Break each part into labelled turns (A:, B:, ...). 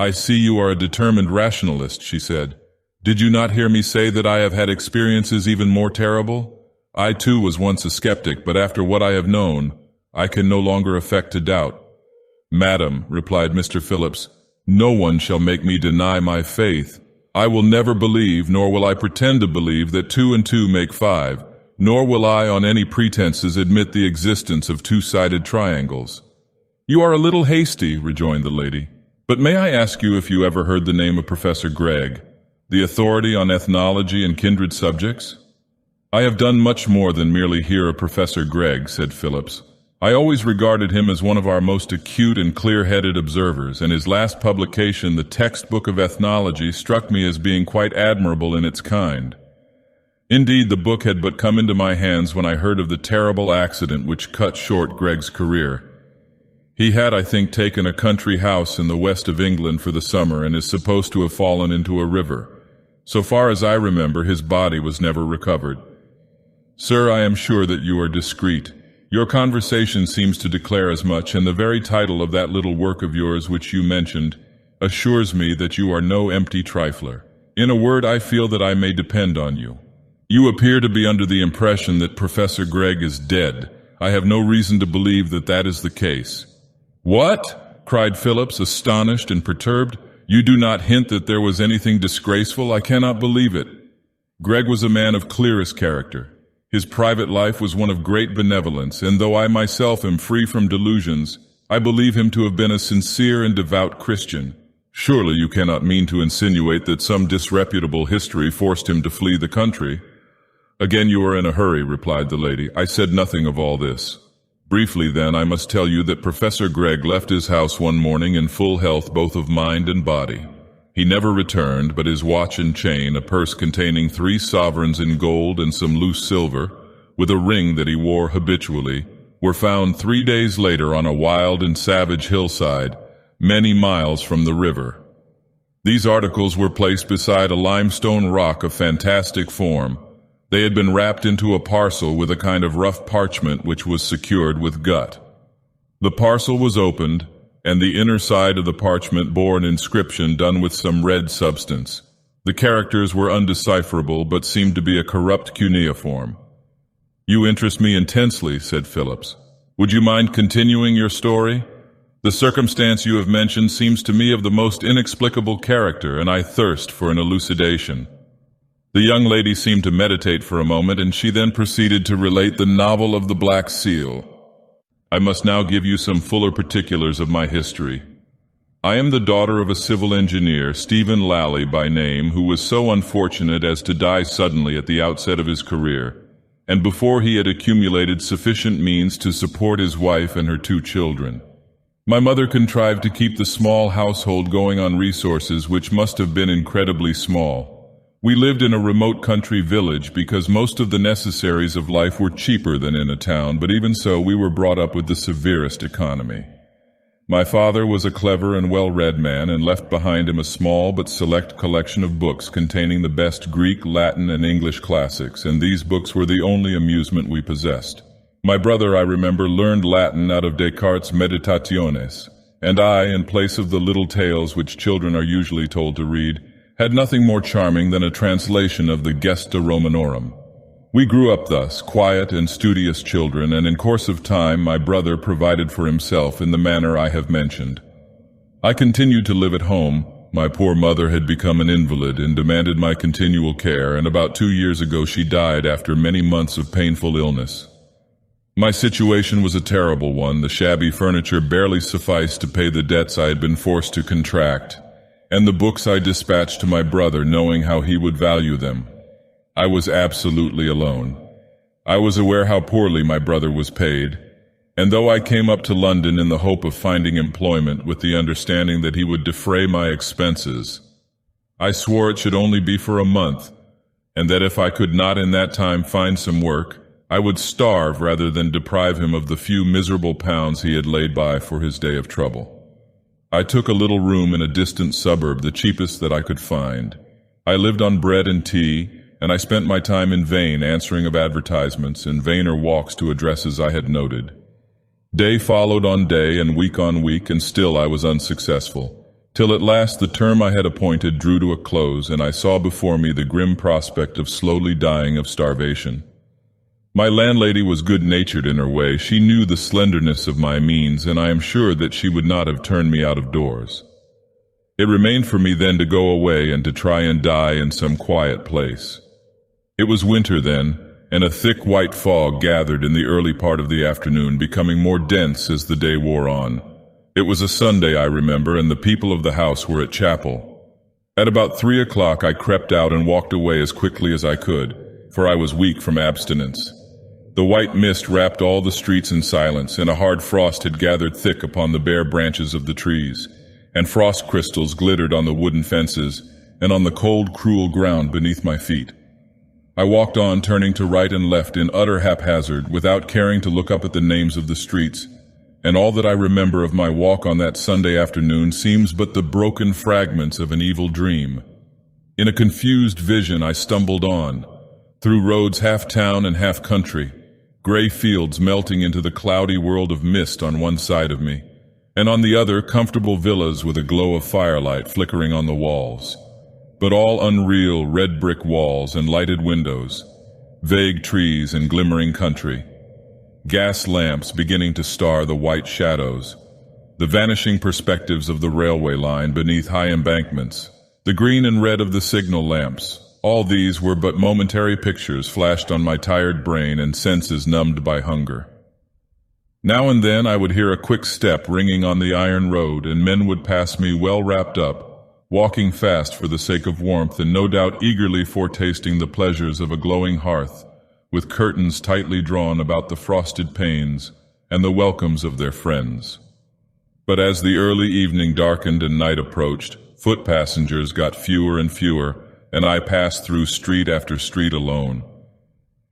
A: I see you are a determined rationalist, she said. Did you not hear me say that I have had experiences even more terrible? I too was once a skeptic, but after what I have known, I can no longer affect to doubt. Madam, replied Mr. Phillips, no one shall make me deny my faith. I will never believe, nor will I pretend to believe, that 2 and 2 make 5, nor will I on any pretenses admit the existence of two-sided triangles. You are a little hasty, rejoined the lady, but may I ask you if you ever heard the name of Professor Gregg, the authority on ethnology and kindred subjects? I have done much more than merely hear of Professor Gregg, said Phillips. I always regarded him as one of our most acute and clear-headed observers, and his last publication, The Textbook of Ethnology, struck me as being quite admirable in its kind. Indeed, the book had but come into my hands when I heard of the terrible accident which cut short Gregg's career. He had, I think, taken a country house in the west of England for the summer and is supposed to have fallen into a river. So far as I remember, his body was never recovered. Sir, I am sure that you are discreet. Your conversation seems to declare as much, and the very title of that little work of yours which you mentioned assures me that you are no empty trifler. In a word, I feel that I may depend on you. You appear to be under the impression that Professor Gregg is dead. I have no reason to believe that that is the case. What? Cried Phillips, astonished and perturbed. You do not hint that there was anything disgraceful? I cannot believe it. Gregg was a man of clearest character. His private life was one of great benevolence, and though I myself am free from delusions, I believe him to have been a sincere and devout Christian. Surely you cannot mean to insinuate that some disreputable history forced him to flee the country? Again you are in a hurry, replied the lady. I said nothing of all this. Briefly, then, I must tell you that Professor Gregg left his house one morning in full health both of mind and body. He never returned, but his watch and chain, a purse containing 3 sovereigns in gold and some loose silver, with a ring that he wore habitually, were found 3 days later on a wild and savage hillside, many miles from the river. These articles were placed beside a limestone rock of fantastic form. They had been wrapped into a parcel with a kind of rough parchment which was secured with gut. The parcel was opened, and the inner side of the parchment bore an inscription done with some red substance. The characters were undecipherable, but seemed to be a corrupt cuneiform. You interest me intensely, said Phillips. Would you mind continuing your story? The circumstance you have mentioned seems to me of the most inexplicable character, and I thirst for an elucidation. The young lady seemed to meditate for a moment, and she then proceeded to relate the novel of the Black Seal. I must now give you some fuller particulars of my history. I am the daughter of a civil engineer, Stephen Lally by name, who was so unfortunate as to die suddenly at the outset of his career, and before he had accumulated sufficient means to support his wife and her 2 children. My mother contrived to keep the small household going on resources which must have been incredibly small. We lived in a remote country village because most of the necessaries of life were cheaper than in a town, but even so we were brought up with the severest economy. My father was a clever and well-read man and left behind him a small but select collection of books containing the best Greek, Latin, and English classics, and these books were the only amusement we possessed. My brother, I remember, learned Latin out of Descartes' Meditationes, and I, in place of the little tales which children are usually told to read, had nothing more charming than a translation of the Gesta Romanorum. We grew up thus, quiet and studious children, and in course of time my brother provided for himself in the manner I have mentioned. I continued to live at home. My poor mother had become an invalid and demanded my continual care, and about 2 years ago she died after many months of painful illness. My situation was a terrible one. The shabby furniture barely sufficed to pay the debts I had been forced to contract, and the books I dispatched to my brother, knowing how he would value them. I was absolutely alone. I was aware how poorly my brother was paid, and though I came up to London in the hope of finding employment with the understanding that he would defray my expenses, I swore it should only be for a month, and that if I could not in that time find some work, I would starve rather than deprive him of the few miserable pounds he had laid by for his day of trouble. I took a little room in a distant suburb, the cheapest that I could find. I lived on bread and tea, and I spent my time in vain answering of advertisements, in vainer walks to addresses I had noted. Day followed on day and week on week, and still I was unsuccessful. till at last the term I had appointed drew to a close, and I saw before me the grim prospect of slowly dying of starvation. My landlady was good-natured in her way. She knew the slenderness of my means, and I am sure that she would not have turned me out of doors. It remained for me then to go away and to try and die in some quiet place. It was winter then, and a thick white fog gathered in the early part of the afternoon, becoming more dense as the day wore on. It was a Sunday, I remember, and the people of the house were at chapel. At about 3 o'clock I crept out and walked away as quickly as I could, for I was weak from abstinence. The white mist wrapped all the streets in silence, and a hard frost had gathered thick upon the bare branches of the trees, and frost crystals glittered on the wooden fences and on the cold, cruel ground beneath my feet. I walked on, turning to right and left in utter haphazard, without caring to look up at the names of the streets, and all that I remember of my walk on that Sunday afternoon seems but the broken fragments of an evil dream. In a confused vision I stumbled on, through roads half town and half country, gray fields melting into the cloudy world of mist on one side of me, and on the other comfortable villas with a glow of firelight flickering on the walls, but all unreal red brick walls and lighted windows, vague trees and glimmering country, gas lamps beginning to star the white shadows, the vanishing perspectives of the railway line beneath high embankments, the green and red of the signal lamps. All these were but momentary pictures flashed on my tired brain and senses numbed by hunger. Now and then I would hear a quick step ringing on the iron road, and men would pass me well wrapped up, walking fast for the sake of warmth and no doubt eagerly foretasting the pleasures of a glowing hearth, with curtains tightly drawn about the frosted panes and the welcomes of their friends. But as the early evening darkened and night approached, foot passengers got fewer and fewer, and I passed through street after street alone.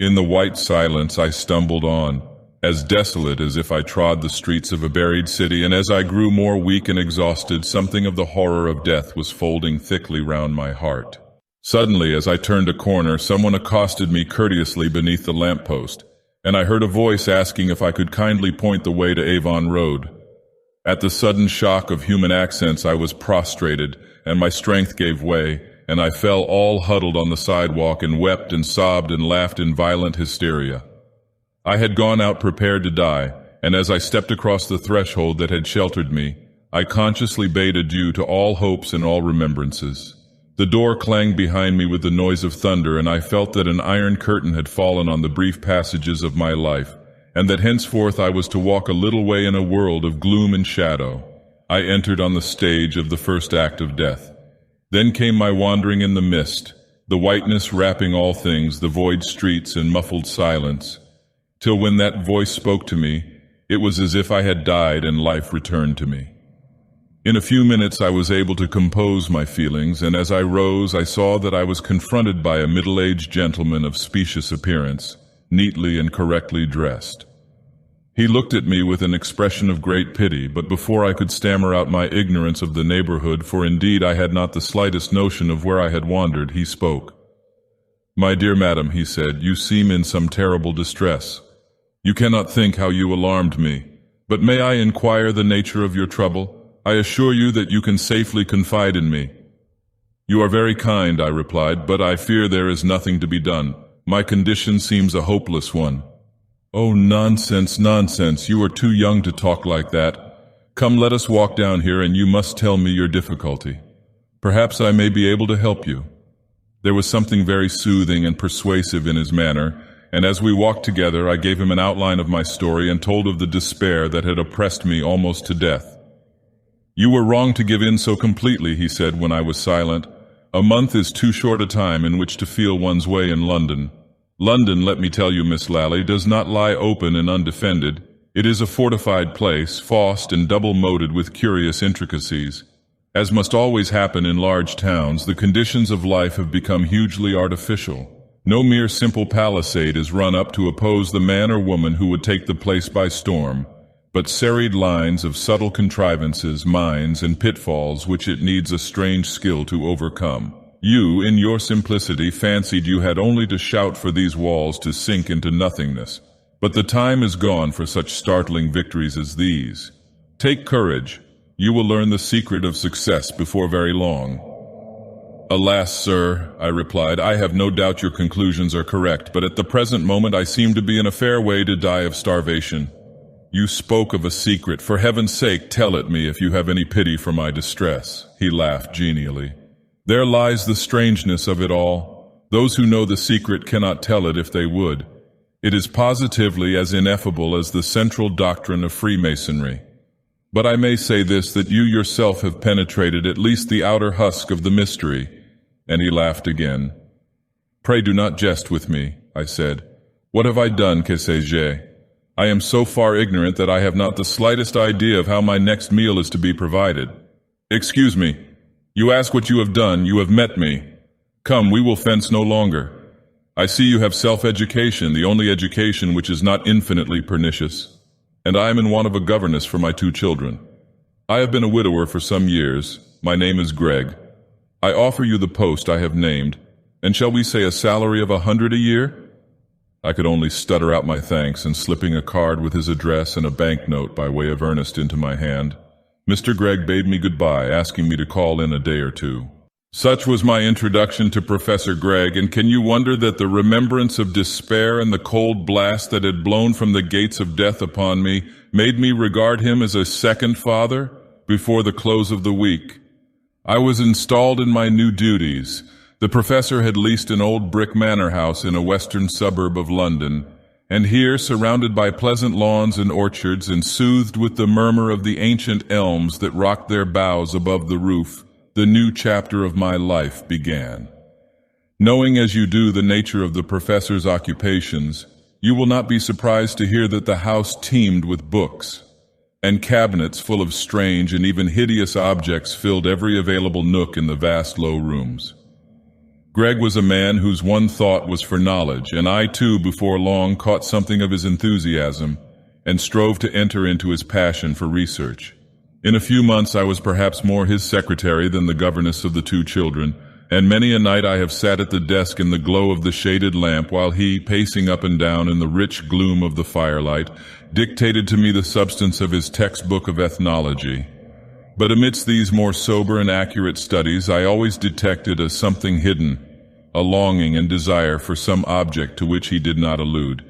A: In the white silence I stumbled on, as desolate as if I trod the streets of a buried city, and as I grew more weak and exhausted, something of the horror of death was folding thickly round my heart. Suddenly, as I turned a corner, someone accosted me courteously beneath the lamp-post, and I heard a voice asking if I could kindly point the way to Avon Road. At the sudden shock of human accents I was prostrated, and my strength gave way, and I fell all huddled on the sidewalk and wept and sobbed and laughed in violent hysteria. I had gone out prepared to die, and as I stepped across the threshold that had sheltered me, I consciously bade adieu to all hopes and all remembrances. The door clanged behind me with the noise of thunder, and I felt that an iron curtain had fallen on the brief passages of my life, and that henceforth I was to walk a little way in a world of gloom and shadow. I entered on the stage of the first act of death. Then came my wandering in the mist, the whiteness wrapping all things, the void streets and muffled silence, till when that voice spoke to me, it was as if I had died and life returned to me. In a few minutes I was able to compose my feelings, and as I rose I saw that I was confronted by a middle-aged gentleman of specious appearance, neatly and correctly dressed. He looked at me with an expression of great pity, but before I could stammer out my ignorance of the neighborhood, for indeed I had not the slightest notion of where I had wandered, he spoke. "My dear madam," he said, "you seem in some terrible distress. You cannot think how you alarmed me. But may I inquire the nature of your trouble? I assure you that you can safely confide in me." "You are very kind," I replied, "but I fear there is nothing to be done. My condition seems a hopeless one." "Oh, nonsense, nonsense, you are too young to talk like that. Come, let us walk down here, and you must tell me your difficulty. Perhaps I may be able to help you." There was something very soothing and persuasive in his manner, and as we walked together I gave him an outline of my story and told of the despair that had oppressed me almost to death. "You were wrong to give in so completely," he said when I was silent. "A month is too short a time in which to feel one's way in London. London, let me tell you, Miss Lally, does not lie open and undefended. It is a fortified place, fossed and double-moated with curious intricacies. As must always happen in large towns, the conditions of life have become hugely artificial. No mere simple palisade is run up to oppose the man or woman who would take the place by storm, but serried lines of subtle contrivances, mines, and pitfalls which it needs a strange skill to overcome. You, in your simplicity, fancied you had only to shout for these walls to sink into nothingness. But the time is gone for such startling victories as these. Take courage. You will learn the secret of success before very long." "Alas, sir," I replied, "I have no doubt your conclusions are correct, but at the present moment I seem to be in a fair way to die of starvation." "You spoke of a secret. For heaven's sake, tell it me if you have any pity for my distress." He laughed genially. "There lies the strangeness of it all. Those who know the secret cannot tell it if they would. It is positively as ineffable as the central doctrine of Freemasonry. But I may say this, that you yourself have penetrated at least the outer husk of the mystery." And he laughed again. "Pray do not jest with me," I said. "What have I done, que sais-je? I am so far ignorant that I have not the slightest idea of how my next meal is to be provided." "Excuse me. You ask what you have done. You have met me. Come, we will fence no longer. I see you have self-education, the only education which is not infinitely pernicious. And I am in want of a governess for my 2 children. I have been a widower for some years. My name is Greg. I offer you the post I have named, and shall we say a salary of 100 a year?" I could only stutter out my thanks, and slipping a card with his address and a banknote by way of earnest into my hand, Mr. Gregg bade me goodbye, asking me to call in a day or 2. Such was my introduction to Professor Gregg, and can you wonder that the remembrance of despair and the cold blast that had blown from the gates of death upon me made me regard him as a second father before the close of the week? I was installed in my new duties. The professor had leased an old brick manor house in a western suburb of London, and here, surrounded by pleasant lawns and orchards and soothed with the murmur of the ancient elms that rocked their boughs above the roof, the new chapter of my life began. Knowing as you do the nature of the professor's occupations, you will not be surprised to hear that the house teemed with books, and cabinets full of strange and even hideous objects filled every available nook in the vast low rooms. Greg was a man whose one thought was for knowledge, and I too before long caught something of his enthusiasm and strove to enter into his passion for research. In a few months I was perhaps more his secretary than the governess of the 2 children, and many a night I have sat at the desk in the glow of the shaded lamp while he, pacing up and down in the rich gloom of the firelight, dictated to me the substance of his textbook of ethnology. But amidst these more sober and accurate studies I always detected a something hidden, a longing and desire for some object to which he did not allude,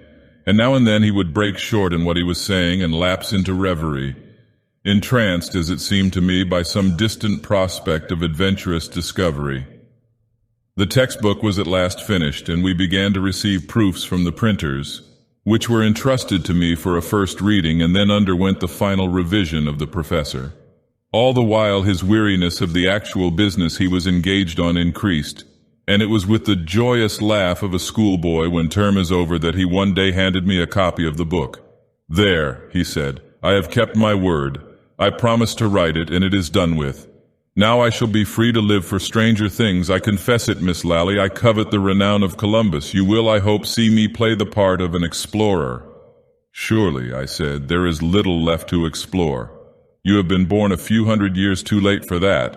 A: and now and then he would break short in what he was saying and lapse into reverie, entranced, as it seemed to me, by some distant prospect of adventurous discovery. The textbook was at last finished, and we began to receive proofs from the printers, which were entrusted to me for a first reading and then underwent the final revision of the professor. All the while his weariness of the actual business he was engaged on increased, and it was with the joyous laugh of a schoolboy when term is over that he one day handed me a copy of the book. "There," he said, "I have kept my word. I promised to write it, and it is done with. Now I shall be free to live for stranger things. I confess it, Miss Lally, I covet the renown of Columbus. You will, I hope, see me play the part of an explorer." "Surely," I said, "there is little left to explore. You have been born a few hundred years too late for that."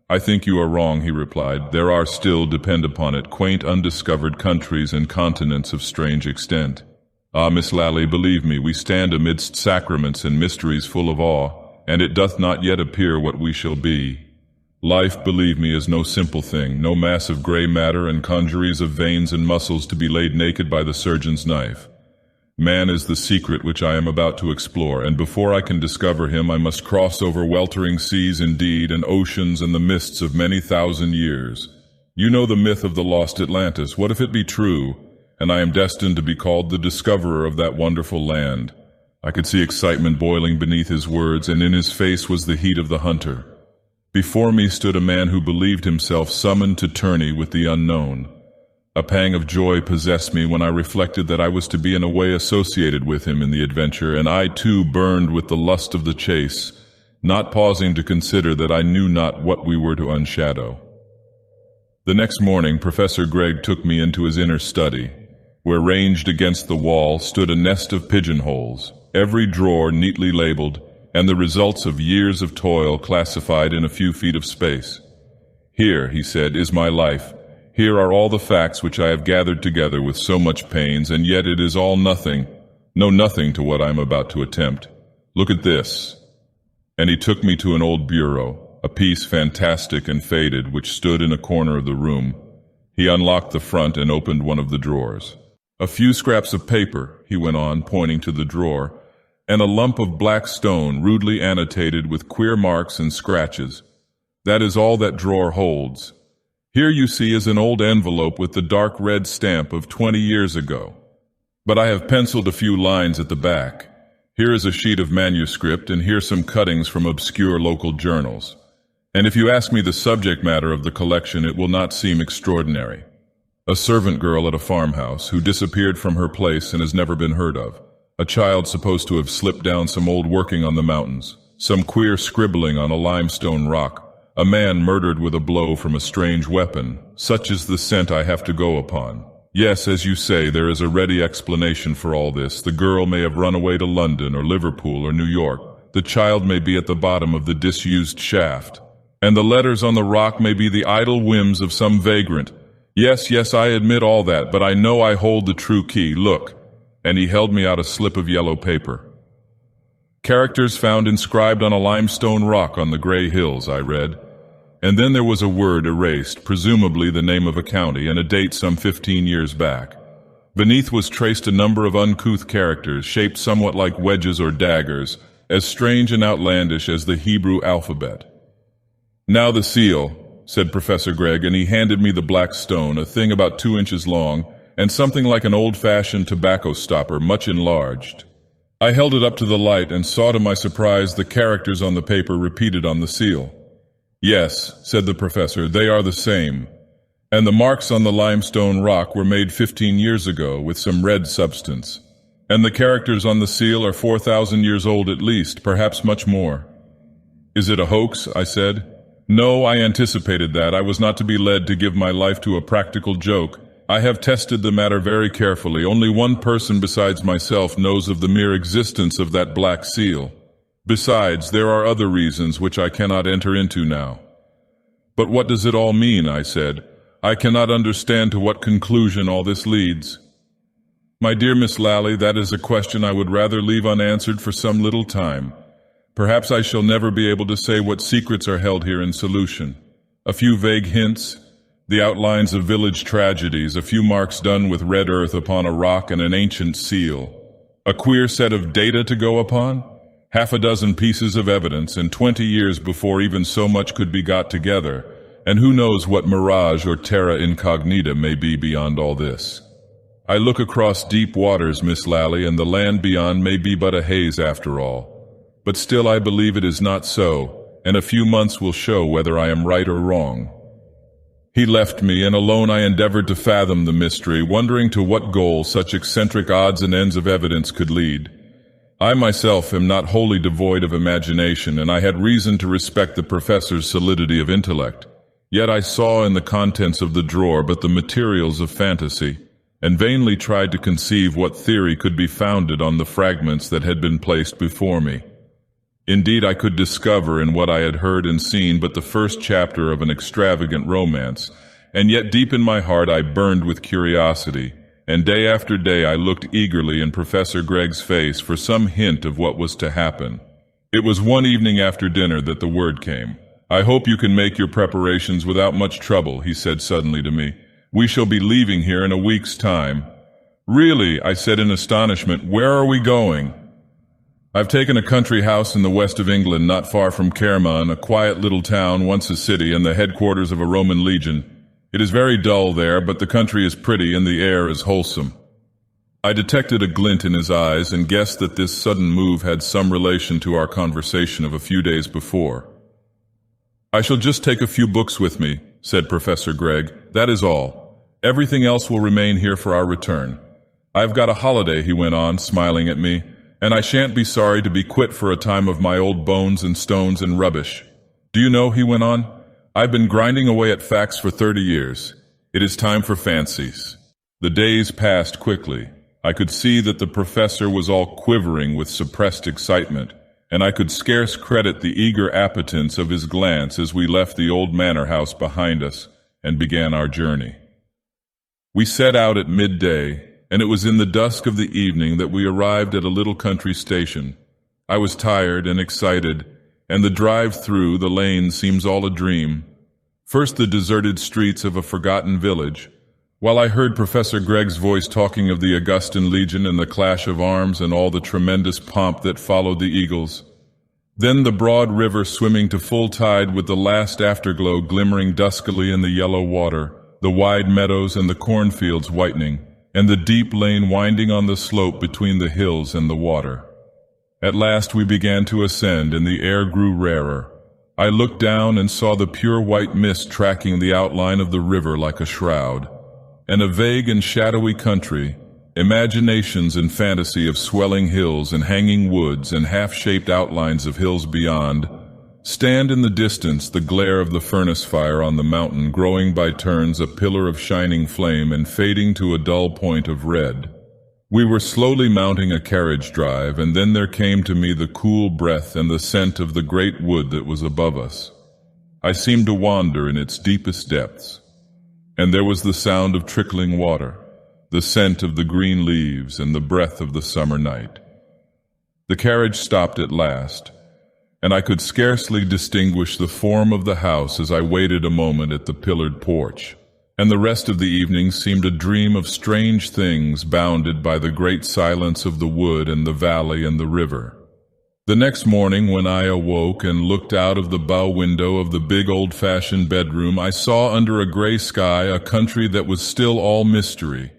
A: "I think you are wrong," he replied. "There are still, depend upon it, quaint undiscovered countries and continents of strange extent. Ah, Miss Lally, believe me, we stand amidst sacraments and mysteries full of awe, and it doth not yet appear what we shall be. Life, believe me, is no simple thing, no mass of gray matter and congeries of veins and muscles to be laid naked by the surgeon's knife. Man is the secret which I am about to explore, and before I can discover him I must cross over weltering seas indeed, and oceans and the mists of many thousand years. You know the myth of the lost Atlantis. What if it be true, and I am destined to be called the discoverer of that wonderful land?" I could see excitement boiling beneath his words, and in his face was the heat of the hunter. Before me stood a man who believed himself summoned to tourney with the unknown. A pang of joy possessed me when I reflected that I was to be in a way associated with him in the adventure, and I too burned with the lust of the chase, not pausing to consider that I knew not what we were to unshadow. The next morning Professor Gregg took me into his inner study, where ranged against the wall stood a nest of pigeonholes, every drawer neatly labeled, and the results of years of toil classified in a few feet of space. "Here," he said, "is my life. Here are all the facts which I have gathered together with so much pains, and yet it is all nothing, no nothing to what I am about to attempt. Look at this." and he took me to an old bureau, a piece fantastic and faded, which stood in a corner of the room. He unlocked the front and opened one of the drawers. A few scraps of paper, he went on, pointing to the drawer, and a lump of black stone rudely annotated with queer marks and scratches. That is all that drawer holds. Here you see is an old envelope with the dark red stamp of 20 years ago. But I have penciled a few lines at the back. Here is a sheet of manuscript, and here some cuttings from obscure local journals. And if you ask me the subject matter of the collection, it will not seem extraordinary. A servant girl at a farmhouse who disappeared from her place and has never been heard of. A child supposed to have slipped down some old working on the mountains. Some queer scribbling on a limestone rock. A man murdered with a blow from a strange weapon. Such is the scent I have to go upon. Yes, as you say, there is a ready explanation for all this. The girl may have run away to London or Liverpool or New York. The child may be at the bottom of the disused shaft. And the letters on the rock may be the idle whims of some vagrant. Yes, I admit all that, but I know I hold the true key. Look. And he held me out a slip of yellow paper. Characters found inscribed on a limestone rock on the Grey Hills, I read. And then there was a word erased, presumably the name of a county, and a date some 15 years back. Beneath was traced a number of uncouth characters, shaped somewhat like wedges or daggers, as strange and outlandish as the Hebrew alphabet. Now the seal, said Professor Gregg, and he handed me the black stone, a thing about 2 inches long, and something like an old-fashioned tobacco stopper, much enlarged. I held it up to the light and saw to my surprise the characters on the paper repeated on the seal. Yes, said the professor, they are the same. And the marks on the limestone rock were made 15 years ago with some red substance. And the characters on the seal are 4,000 years old at least, perhaps much more. Is it a hoax? I said. No, I anticipated that. I was not to be led to give my life to a practical joke. I have tested the matter very carefully. Only one person besides myself knows of the mere existence of that black seal. Besides, there are other reasons which I cannot enter into now. But what does it all mean? I said. I cannot understand to what conclusion all this leads. My dear Miss Lally, that is a question I would rather leave unanswered for some little time. Perhaps I shall never be able to say what secrets are held here in solution. A few vague hints, the outlines of village tragedies, a few marks done with red earth upon a rock and an ancient seal. A queer set of data to go upon? Half a dozen pieces of evidence, and 20 years before even so much could be got together, and who knows what mirage or terra incognita may be beyond all this. I look across deep waters, Miss Lally, and the land beyond may be but a haze after all. But still I believe it is not so, and a few months will show whether I am right or wrong. He left me, and alone I endeavored to fathom the mystery, wondering to what goal such eccentric odds and ends of evidence could lead. I myself am not wholly devoid of imagination, and I had reason to respect the professor's solidity of intellect. Yet I saw in the contents of the drawer but the materials of fantasy, and vainly tried to conceive what theory could be founded on the fragments that had been placed before me. Indeed, I could discover in what I had heard and seen but the first chapter of an extravagant romance, and yet deep in my heart I burned with curiosity, and day after day I looked eagerly in Professor Gregg's face for some hint of what was to happen. It was one evening after dinner that the word came. I hope you can make your preparations without much trouble, he said suddenly to me. We shall be leaving here in a week's time. Really, I said in astonishment, where are we going? I've taken a country house in the west of England, not far from Kerman, a quiet little town, once a city, and the headquarters of a Roman legion. It is very dull there, but the country is pretty and the air is wholesome. I detected a glint in his eyes and guessed that this sudden move had some relation to our conversation of a few days before. I shall just take a few books with me, said Professor Gregg. That is all. Everything else will remain here for our return. I've got a holiday, he went on, smiling at me, and I shan't be sorry to be quit for a time of my old bones and stones and rubbish. Do you know, he went on, I've been grinding away at facts for 30 years. It is time for fancies. The days passed quickly. I could see that the professor was all quivering with suppressed excitement, and I could scarce credit the eager appetence of his glance as we left the old manor house behind us and began our journey. We set out at midday, and it was in the dusk of the evening that we arrived at a little country station. I was tired and excited, and the drive through the lane seems all a dream. First the deserted streets of a forgotten village, while I heard Professor Greg's voice talking of the Augustan Legion and the clash of arms and all the tremendous pomp that followed the eagles. Then the broad river swimming to full tide with the last afterglow glimmering duskily in the yellow water, the wide meadows and the cornfields whitening, and the deep lane winding on the slope between the hills and the water. At last we began to ascend, and the air grew rarer. I looked down and saw the pure white mist tracking the outline of the river like a shroud, and a vague and shadowy country, imaginations and fantasy of swelling hills and hanging woods and half-shaped outlines of hills beyond. Stand in the distance the glare of the furnace fire on the mountain, growing by turns a pillar of shining flame and fading to a dull point of red. We were slowly mounting a carriage drive, and then there came to me the cool breath and the scent of the great wood that was above us. I seemed to wander in its deepest depths, and there was the sound of trickling water, the scent of the green leaves, and the breath of the summer night. The carriage stopped at last, and I could scarcely distinguish the form of the house as I waited a moment at the pillared porch, and the rest of the evening seemed a dream of strange things bounded by the great silence of the wood and the valley and the river. The next morning, when I awoke and looked out of the bow window of the big old-fashioned bedroom, I saw under a gray sky a country that was still all mystery.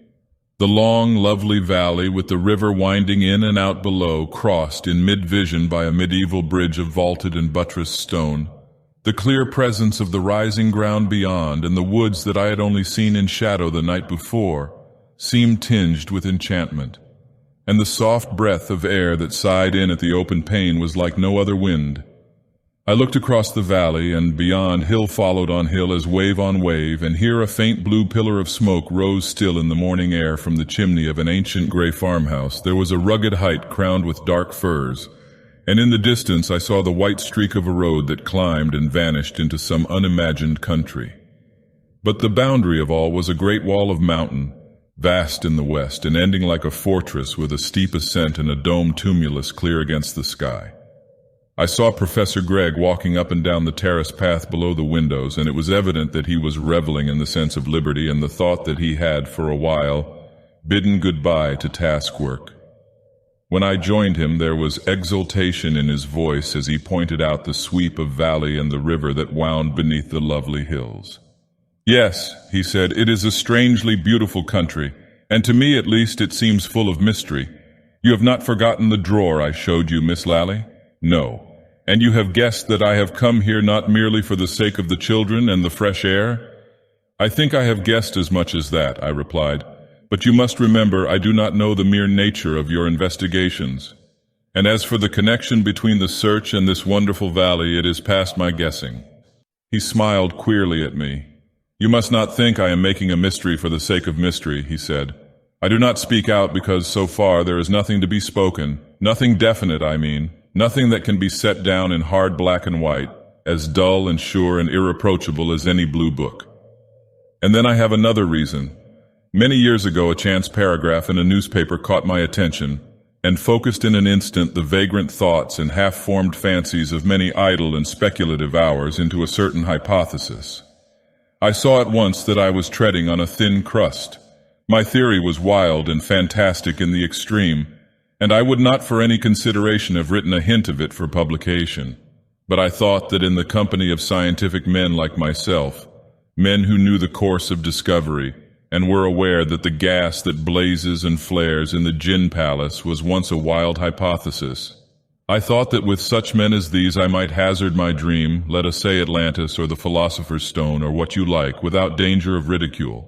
A: The long, lovely valley with the river winding in and out below, crossed in mid-vision by a medieval bridge of vaulted and buttressed stone. The clear presence of the rising ground beyond, and the woods that I had only seen in shadow the night before, seemed tinged with enchantment. And the soft breath of air that sighed in at the open pane was like no other wind. I looked across the valley, and beyond hill followed on hill as wave on wave, and here a faint blue pillar of smoke rose still in the morning air from the chimney of an ancient gray farmhouse. There was a rugged height crowned with dark firs, and in the distance I saw the white streak of a road that climbed and vanished into some unimagined country. But the boundary of all was a great wall of mountain, vast in the west and ending like a fortress with a steep ascent and a domed tumulus clear against the sky. I saw Professor Greg walking up and down the terrace path below the windows, and it was evident that he was reveling in the sense of liberty and the thought that he had, for a while, bidden goodbye to task-work. When I joined him, there was exultation in his voice as he pointed out the sweep of valley and the river that wound beneath the lovely hills. "Yes," he said, "it is a strangely beautiful country, and to me at least it seems full of mystery. You have not forgotten the drawer I showed you, Miss Lally? No. And you have guessed that I have come here not merely for the sake of the children and the fresh air?" "I think I have guessed as much as that," I replied. "But you must remember I do not know the mere nature of your investigations. And as for the connection between the search and this wonderful valley, it is past my guessing." He smiled queerly at me. "You must not think I am making a mystery for the sake of mystery," he said. "I do not speak out because so far there is nothing to be spoken, nothing definite, I mean, nothing that can be set down in hard black and white, as dull and sure and irreproachable as any blue book. And then I have another reason. Many years ago a chance paragraph in a newspaper caught my attention, and focused in an instant the vagrant thoughts and half-formed fancies of many idle and speculative hours into a certain hypothesis. I saw at once that I was treading on a thin crust. My theory was wild and fantastic in the extreme, and I would not for any consideration have written a hint of it for publication. But I thought that in the company of scientific men like myself, men who knew the course of discovery, and were aware that the gas that blazes and flares in the gin palace was once a wild hypothesis, I thought that with such men as these I might hazard my dream, let us say Atlantis or the Philosopher's Stone or what you like, without danger of ridicule.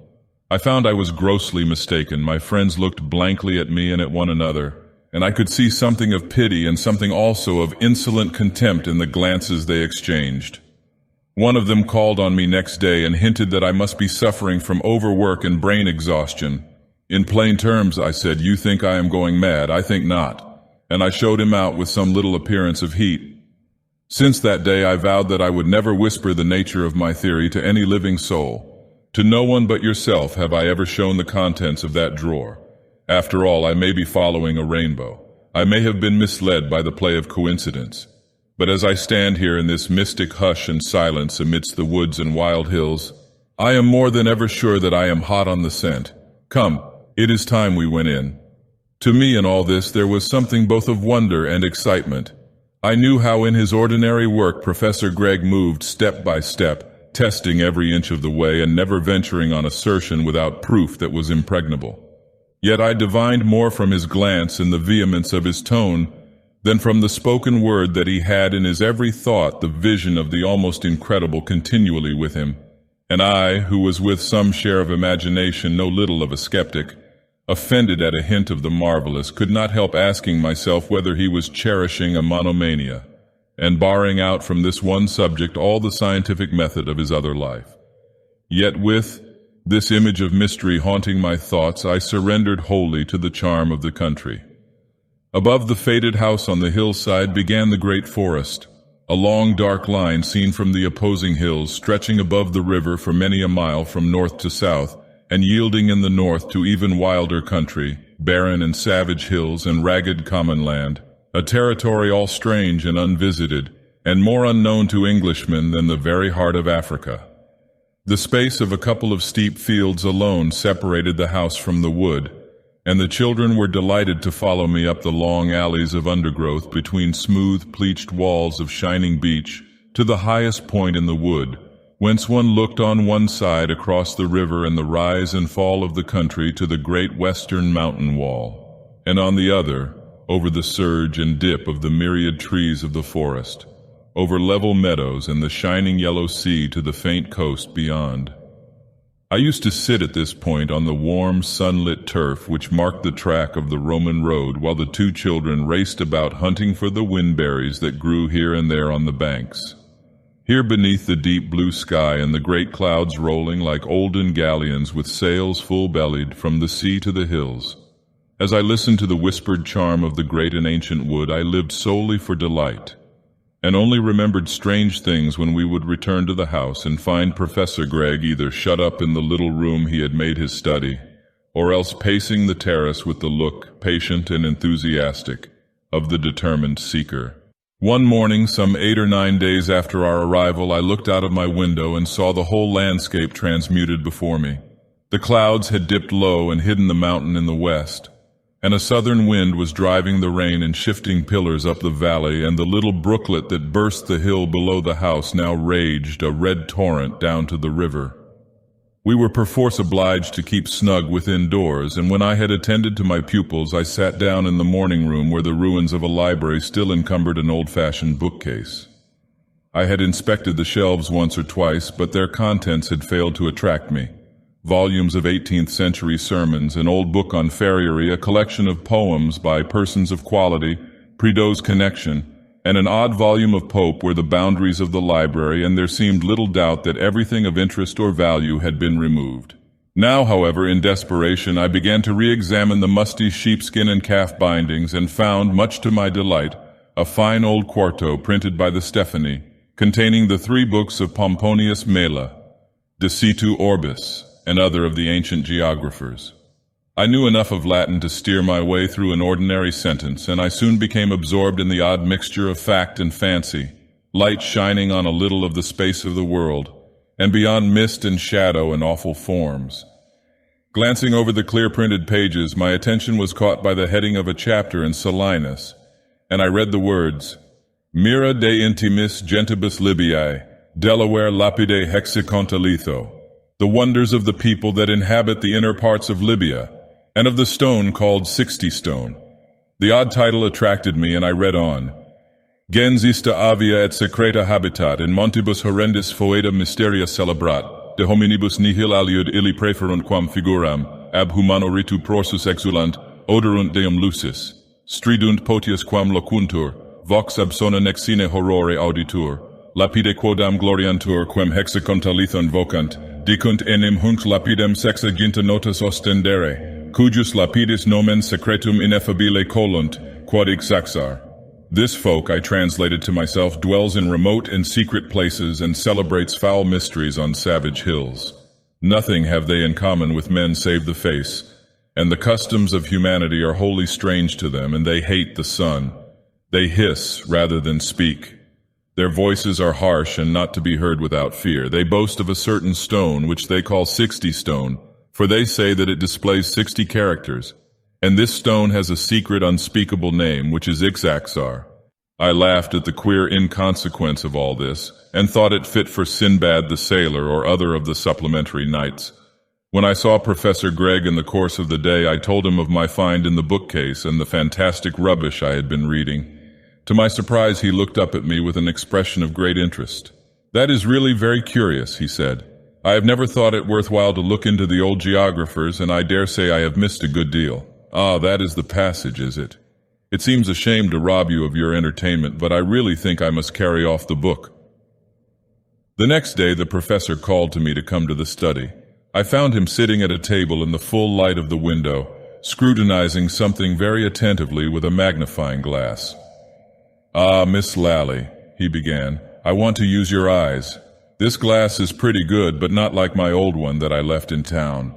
A: I found I was grossly mistaken. My friends looked blankly at me and at one another, and I could see something of pity and something also of insolent contempt in the glances they exchanged. One of them called on me next day and hinted that I must be suffering from overwork and brain exhaustion. "In plain terms," I said, "you think I am going mad. I think not." And I showed him out with some little appearance of heat. Since that day I vowed that I would never whisper the nature of my theory to any living soul. To no one but yourself have I ever shown the contents of that drawer. After all, I may be following a rainbow. I may have been misled by the play of coincidence. But as I stand here in this mystic hush and silence amidst the woods and wild hills, I am more than ever sure that I am hot on the scent. Come, it is time we went in. To me in all this there was something both of wonder and excitement. I knew how in his ordinary work Professor Gregg moved step by step, testing every inch of the way and never venturing on assertion without proof that was impregnable. Yet I divined more from his glance and the vehemence of his tone than from the spoken word that he had in his every thought the vision of the almost incredible continually with him. And I, who was with some share of imagination no little of a skeptic, offended at a hint of the marvelous, could not help asking myself whether he was cherishing a monomania, and barring out from this one subject all the scientific method of his other life. Yet with this image of mystery haunting my thoughts, I surrendered wholly to the charm of the country. Above the faded house on the hillside began the great forest, a long dark line seen from the opposing hills stretching above the river for many a mile from north to south, and yielding in the north to even wilder country, barren and savage hills and ragged common land, a territory all strange and unvisited, and more unknown to Englishmen than the very heart of Africa. The space of a couple of steep fields alone separated the house from the wood, and the children were delighted to follow me up the long alleys of undergrowth between smooth, pleached walls of shining beech to the highest point in the wood, whence one looked on one side across the river and the rise and fall of the country to the great western mountain wall, and on the other, over the surge and dip of the myriad trees of the forest, over level meadows and the shining yellow sea to the faint coast beyond. I used to sit at this point on the warm, sunlit turf which marked the track of the Roman road while the two children raced about hunting for the windberries that grew here and there on the banks. Here beneath the deep blue sky and the great clouds rolling like olden galleons with sails full-bellied from the sea to the hills. As I listened to the whispered charm of the great and ancient wood, I lived solely for delight, and only remembered strange things when we would return to the house and find Professor Gregg either shut up in the little room he had made his study, or else pacing the terrace with the look, patient and enthusiastic, of the determined seeker. One morning, some 8 or 9 days after our arrival, I looked out of my window and saw the whole landscape transmuted before me. The clouds had dipped low and hidden the mountain in the west, and a southern wind was driving the rain in shifting pillars up the valley, and the little brooklet that burst the hill below the house now raged, a red torrent, down to the river. We were perforce obliged to keep snug within doors, and when I had attended to my pupils, I sat down in the morning room where the ruins of a library still encumbered an old-fashioned bookcase. I had inspected the shelves once or twice, but their contents had failed to attract me. Volumes of 18th-century sermons, an old book on farriery, a collection of poems by persons of quality, Prideaux's Connection, and an odd volume of Pope were the boundaries of the library, and there seemed little doubt that everything of interest or value had been removed. Now, however, in desperation, I began to re-examine the musty sheepskin and calf bindings, and found, much to my delight, a fine old quarto printed by the Stephanie, containing the 3 books of Pomponius Mela, De Situ Orbis, and other of the ancient geographers. I knew enough of Latin to steer my way through an ordinary sentence, and I soon became absorbed in the odd mixture of fact and fancy, light shining on a little of the space of the world, and beyond mist and shadow and awful forms. Glancing over the clear-printed pages, my attention was caught by the heading of a chapter in Solinus, and I read the words, Mira de intimis gentibus Libiae, Delaware lapide hexiconta litho, the wonders of the people that inhabit the inner parts of Libya, and of the stone called 60 Stone. The odd title attracted me, and I read on. Gens ista avia et secreta habitat in montibus horrendis foeda mysteria celebrat, de hominibus nihil aliud illi preferunt quam figuram, ab humano ritu prorsus exulant, oderunt deum lucis, stridunt potius quam locuntur, vox ab sona nexine horrore auditur, lapide quodam gloriantur quem hexaconta lithon vocant, dicunt enim hunc lapidem sexaginta notas ostendere, cujus lapidis nomen secretum ineffabile colunt, quod exaxar. This folk, I translated to myself, dwells in remote and secret places and celebrates foul mysteries on savage hills. Nothing have they in common with men save the face, and the customs of humanity are wholly strange to them, and they hate the sun. They hiss rather than speak, Their voices are harsh and not to be heard without fear. They boast of a certain stone, which they call 60 stone, for they say that it displays 60 characters. And this stone has a secret unspeakable name, which is Ixaxar. I laughed at the queer inconsequence of all this, and thought it fit for Sinbad the Sailor or other of the supplementary knights. When I saw Professor Gregg in the course of the day, I told him of my find in the bookcase and the fantastic rubbish I had been reading. To my surprise, he looked up at me with an expression of great interest. "That is really very curious," he said. "I have never thought it worthwhile to look into the old geographers, and I dare say I have missed a good deal. Ah, that is the passage, is it? It seems a shame to rob you of your entertainment, but I really think I must carry off the book." The next day the professor called to me to come to the study. I found him sitting at a table in the full light of the window, scrutinizing something very attentively with a magnifying glass. "Ah, Miss Lally," he began, "I want to use your eyes. This glass is pretty good, but not like my old one that I left in town.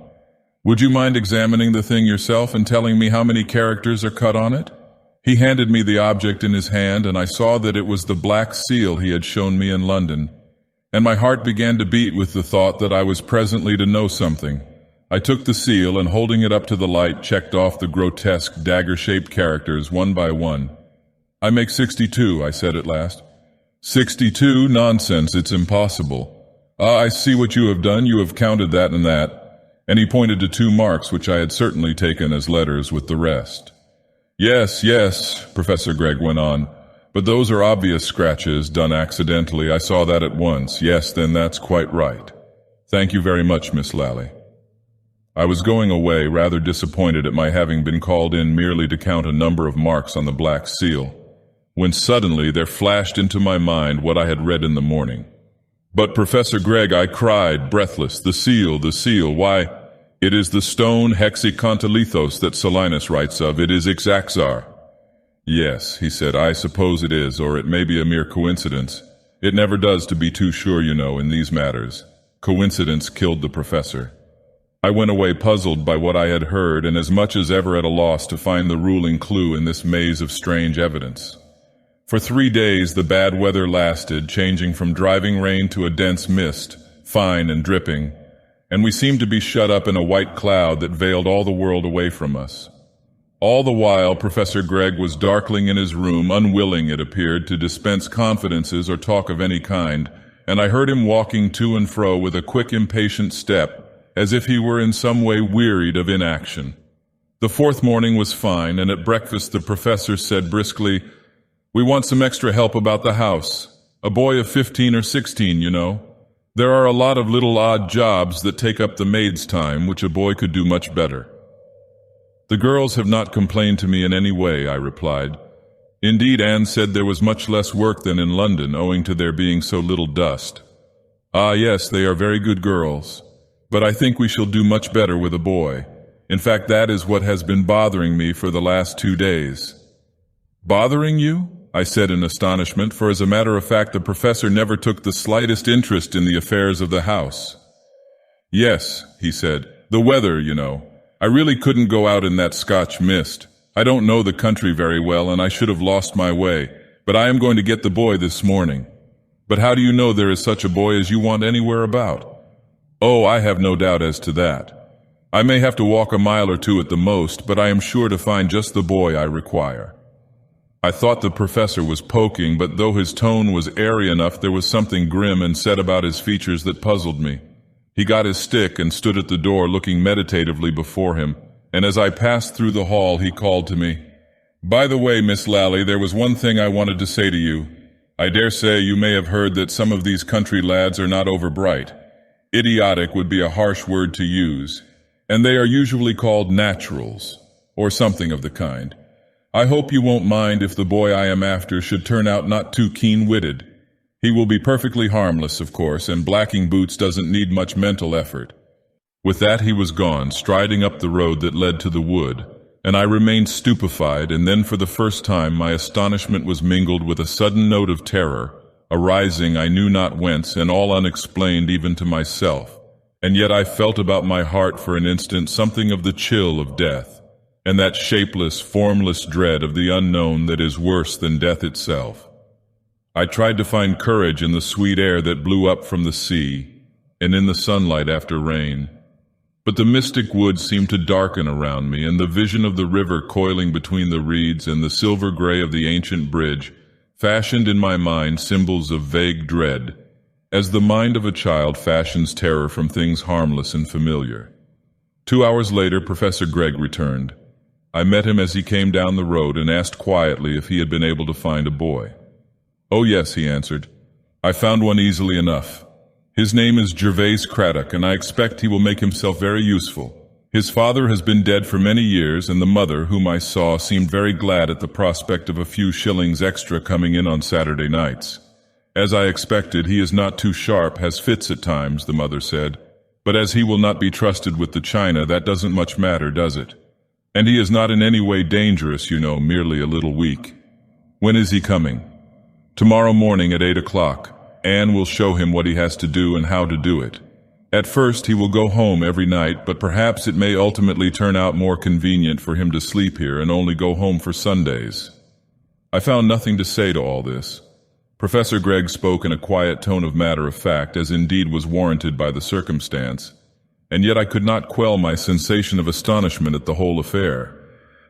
A: Would you mind examining the thing yourself and telling me how many characters are cut on it?" He handed me the object in his hand, and I saw that it was the black seal he had shown me in London, and my heart began to beat with the thought that I was presently to know something. I took the seal and, holding it up to the light, checked off the grotesque dagger-shaped characters one by one. "I make 62, I said at last. 62? Nonsense, it's impossible. Ah, I see what you have done. You have counted that and that." And he pointed to 2 marks which I had certainly taken as letters with the rest. Yes, Professor Gregg went on, "but those are obvious scratches done accidentally. I saw that at once. Yes, then that's quite right. Thank you very much, Miss Lally." I was going away, rather disappointed at my having been called in merely to count a number of marks on the black seal, when suddenly there flashed into my mind what I had read in the morning. "But Professor Gregg," I cried, breathless, the seal, why, it is the stone hexacontalithos that Solinus writes of. It is Ixaxar." "Yes," he said, "I suppose it is, or it may be a mere coincidence. It never does to be too sure, you know, in these matters. Coincidence killed the professor." I went away puzzled by what I had heard, and as much as ever at a loss to find the ruling clue in this maze of strange evidence. For 3 days the bad weather lasted, changing from driving rain to a dense mist, fine and dripping, and we seemed to be shut up in a white cloud that veiled all the world away from us. All the while Professor Gregg was darkling in his room, unwilling, it appeared, to dispense confidences or talk of any kind, and I heard him walking to and fro with a quick, impatient step, as if he were in some way wearied of inaction. The 4th morning was fine, and at breakfast the professor said briskly, "We want some extra help about the house. A boy of 15 or 16, you know. There are a lot of little odd jobs that take up the maid's time, which a boy could do much better." "The girls have not complained to me in any way," I replied. "Indeed, Anne said there was much less work than in London, owing to there being so little dust." "Ah, yes, they are very good girls. But I think we shall do much better with a boy. In fact, that is what has been bothering me for the last 2 days." "Bothering you?" I said in astonishment, for as a matter of fact the professor never took the slightest interest in the affairs of the house. "Yes," he said, "the weather, you know. I really couldn't go out in that Scotch mist. I don't know the country very well, and I should have lost my way, but I am going to get the boy this morning." "But how do you know there is such a boy as you want anywhere about?" "Oh, I have no doubt as to that. I may have to walk a mile or 2 at the most, but I am sure to find just the boy I require." I thought the professor was poking, but though his tone was airy enough, there was something grim and set about his features that puzzled me. He got his stick and stood at the door looking meditatively before him, and as I passed through the hall he called to me, "By the way, Miss Lally, there was one thing I wanted to say to you. I dare say you may have heard that some of these country lads are not over bright. Idiotic would be a harsh word to use, and they are usually called naturals, or something of the kind. I hope you won't mind if the boy I am after should turn out not too keen-witted. He will be perfectly harmless, of course, and blacking boots doesn't need much mental effort." With that he was gone, striding up the road that led to the wood, and I remained stupefied, and then for the first time my astonishment was mingled with a sudden note of terror, arising I knew not whence, and all unexplained even to myself. And yet I felt about my heart for an instant something of the chill of death, and that shapeless, formless dread of the unknown that is worse than death itself. I tried to find courage in the sweet air that blew up from the sea, and in the sunlight after rain. But the mystic woods seemed to darken around me, and the vision of the river coiling between the reeds and the silver gray of the ancient bridge fashioned in my mind symbols of vague dread, as the mind of a child fashions terror from things harmless and familiar. 2 hours later, Professor Gregg returned. I met him as he came down the road and asked quietly if he had been able to find a boy. "Oh yes," he answered. "I found one easily enough. His name is Gervais Craddock, and I expect he will make himself very useful. His father has been dead for many years, and the mother, whom I saw, seemed very glad at the prospect of a few shillings extra coming in on Saturday nights. As I expected, he is not too sharp, has fits at times," the mother said. "But as he will not be trusted with the china, that doesn't much matter, does it? And he is not in any way dangerous, you know, merely a little weak." "When is he coming?" "Tomorrow morning at 8 o'clock. Anne will show him what he has to do and how to do it. At first he will go home every night, but perhaps it may ultimately turn out more convenient for him to sleep here and only go home for Sundays." I found nothing to say to all this. Professor Gregg spoke in a quiet tone of matter-of-fact, as indeed was warranted by the circumstance, and yet I could not quell my sensation of astonishment at the whole affair.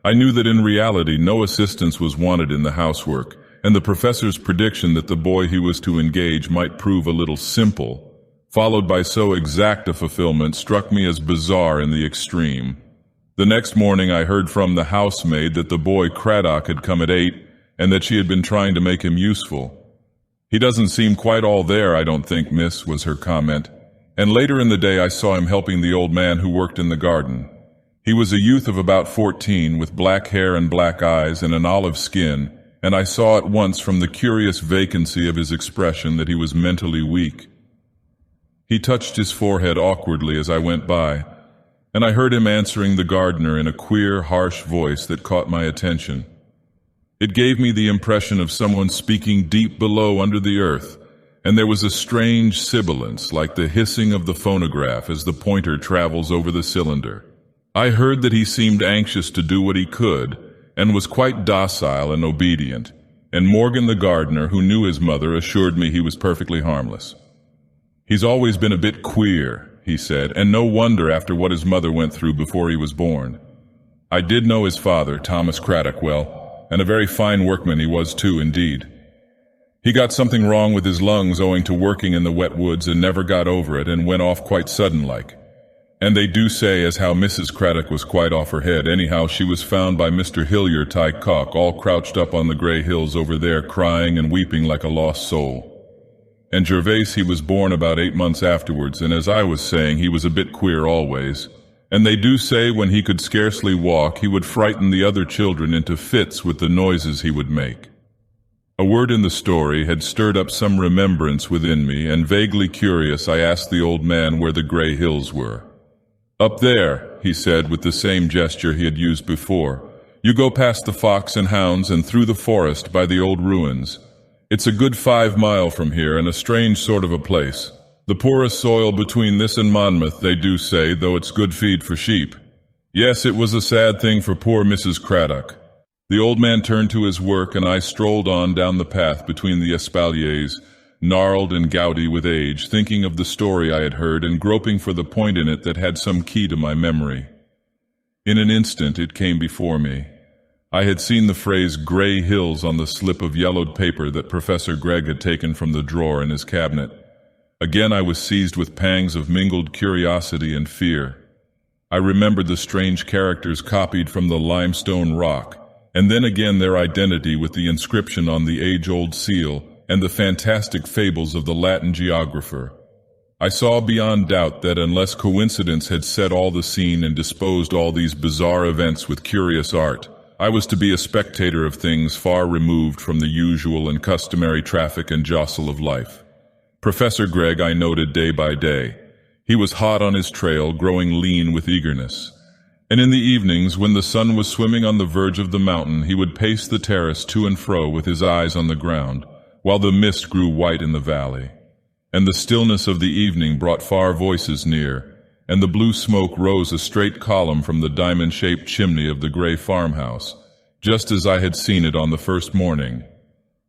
A: I knew that in reality no assistance was wanted in the housework, and the professor's prediction that the boy he was to engage might prove a little simple, followed by so exact a fulfillment, struck me as bizarre in the extreme. The next morning I heard from the housemaid that the boy Craddock had come at 8, and that she had been trying to make him useful. "He doesn't seem quite all there, I don't think, miss," was her comment. And later in the day I saw him helping the old man who worked in the garden. He was a youth of about 14, with black hair and black eyes and an olive skin, and I saw at once from the curious vacancy of his expression that he was mentally weak. He touched his forehead awkwardly as I went by, and I heard him answering the gardener in a queer, harsh voice that caught my attention. It gave me the impression of someone speaking deep below under the earth, and there was a strange sibilance like the hissing of the phonograph as the pointer travels over the cylinder. I heard that he seemed anxious to do what he could, and was quite docile and obedient, and Morgan the gardener, who knew his mother, assured me he was perfectly harmless. "He's always been a bit queer," he said, "and no wonder after what his mother went through before he was born. I did know his father, Thomas Craddock, well, and a very fine workman he was too, indeed. He got something wrong with his lungs owing to working in the wet woods and never got over it and went off quite sudden-like. And they do say as how Mrs. Craddock was quite off her head. Anyhow, she was found by Mr. Hillier Tycock all crouched up on the grey hills over there, crying and weeping like a lost soul. And Gervais, he was born about 8 months afterwards, and as I was saying, he was a bit queer always. And they do say when he could scarcely walk, he would frighten the other children into fits with the noises he would make." A word in the story had stirred up some remembrance within me, and vaguely curious, I asked the old man where the grey hills were. "Up there," he said with the same gesture he had used before. "You go past the Fox and Hounds and through the forest by the old ruins. It's a good 5 miles from here, and a strange sort of a place. The poorest soil between this and Monmouth, they do say, though it's good feed for sheep. Yes, it was a sad thing for poor Mrs. Craddock." The old man turned to his work, and I strolled on down the path between the espaliers, gnarled and gouty with age, thinking of the story I had heard and groping for the point in it that had some key to my memory. In an instant it came before me. I had seen the phrase "Grey Hills" on the slip of yellowed paper that Professor Gregg had taken from the drawer in his cabinet. Again I was seized with pangs of mingled curiosity and fear. I remembered the strange characters copied from the limestone rock, and then again their identity with the inscription on the age-old seal, and the fantastic fables of the Latin geographer. I saw beyond doubt that unless coincidence had set all the scene and disposed all these bizarre events with curious art, I was to be a spectator of things far removed from the usual and customary traffic and jostle of life. Professor Gregg I noted day by day. He was hot on his trail, growing lean with eagerness. And in the evenings, when the sun was swimming on the verge of the mountain, he would pace the terrace to and fro with his eyes on the ground, while the mist grew white in the valley. And the stillness of the evening brought far voices near, and the blue smoke rose a straight column from the diamond-shaped chimney of the gray farmhouse, just as I had seen it on the first morning.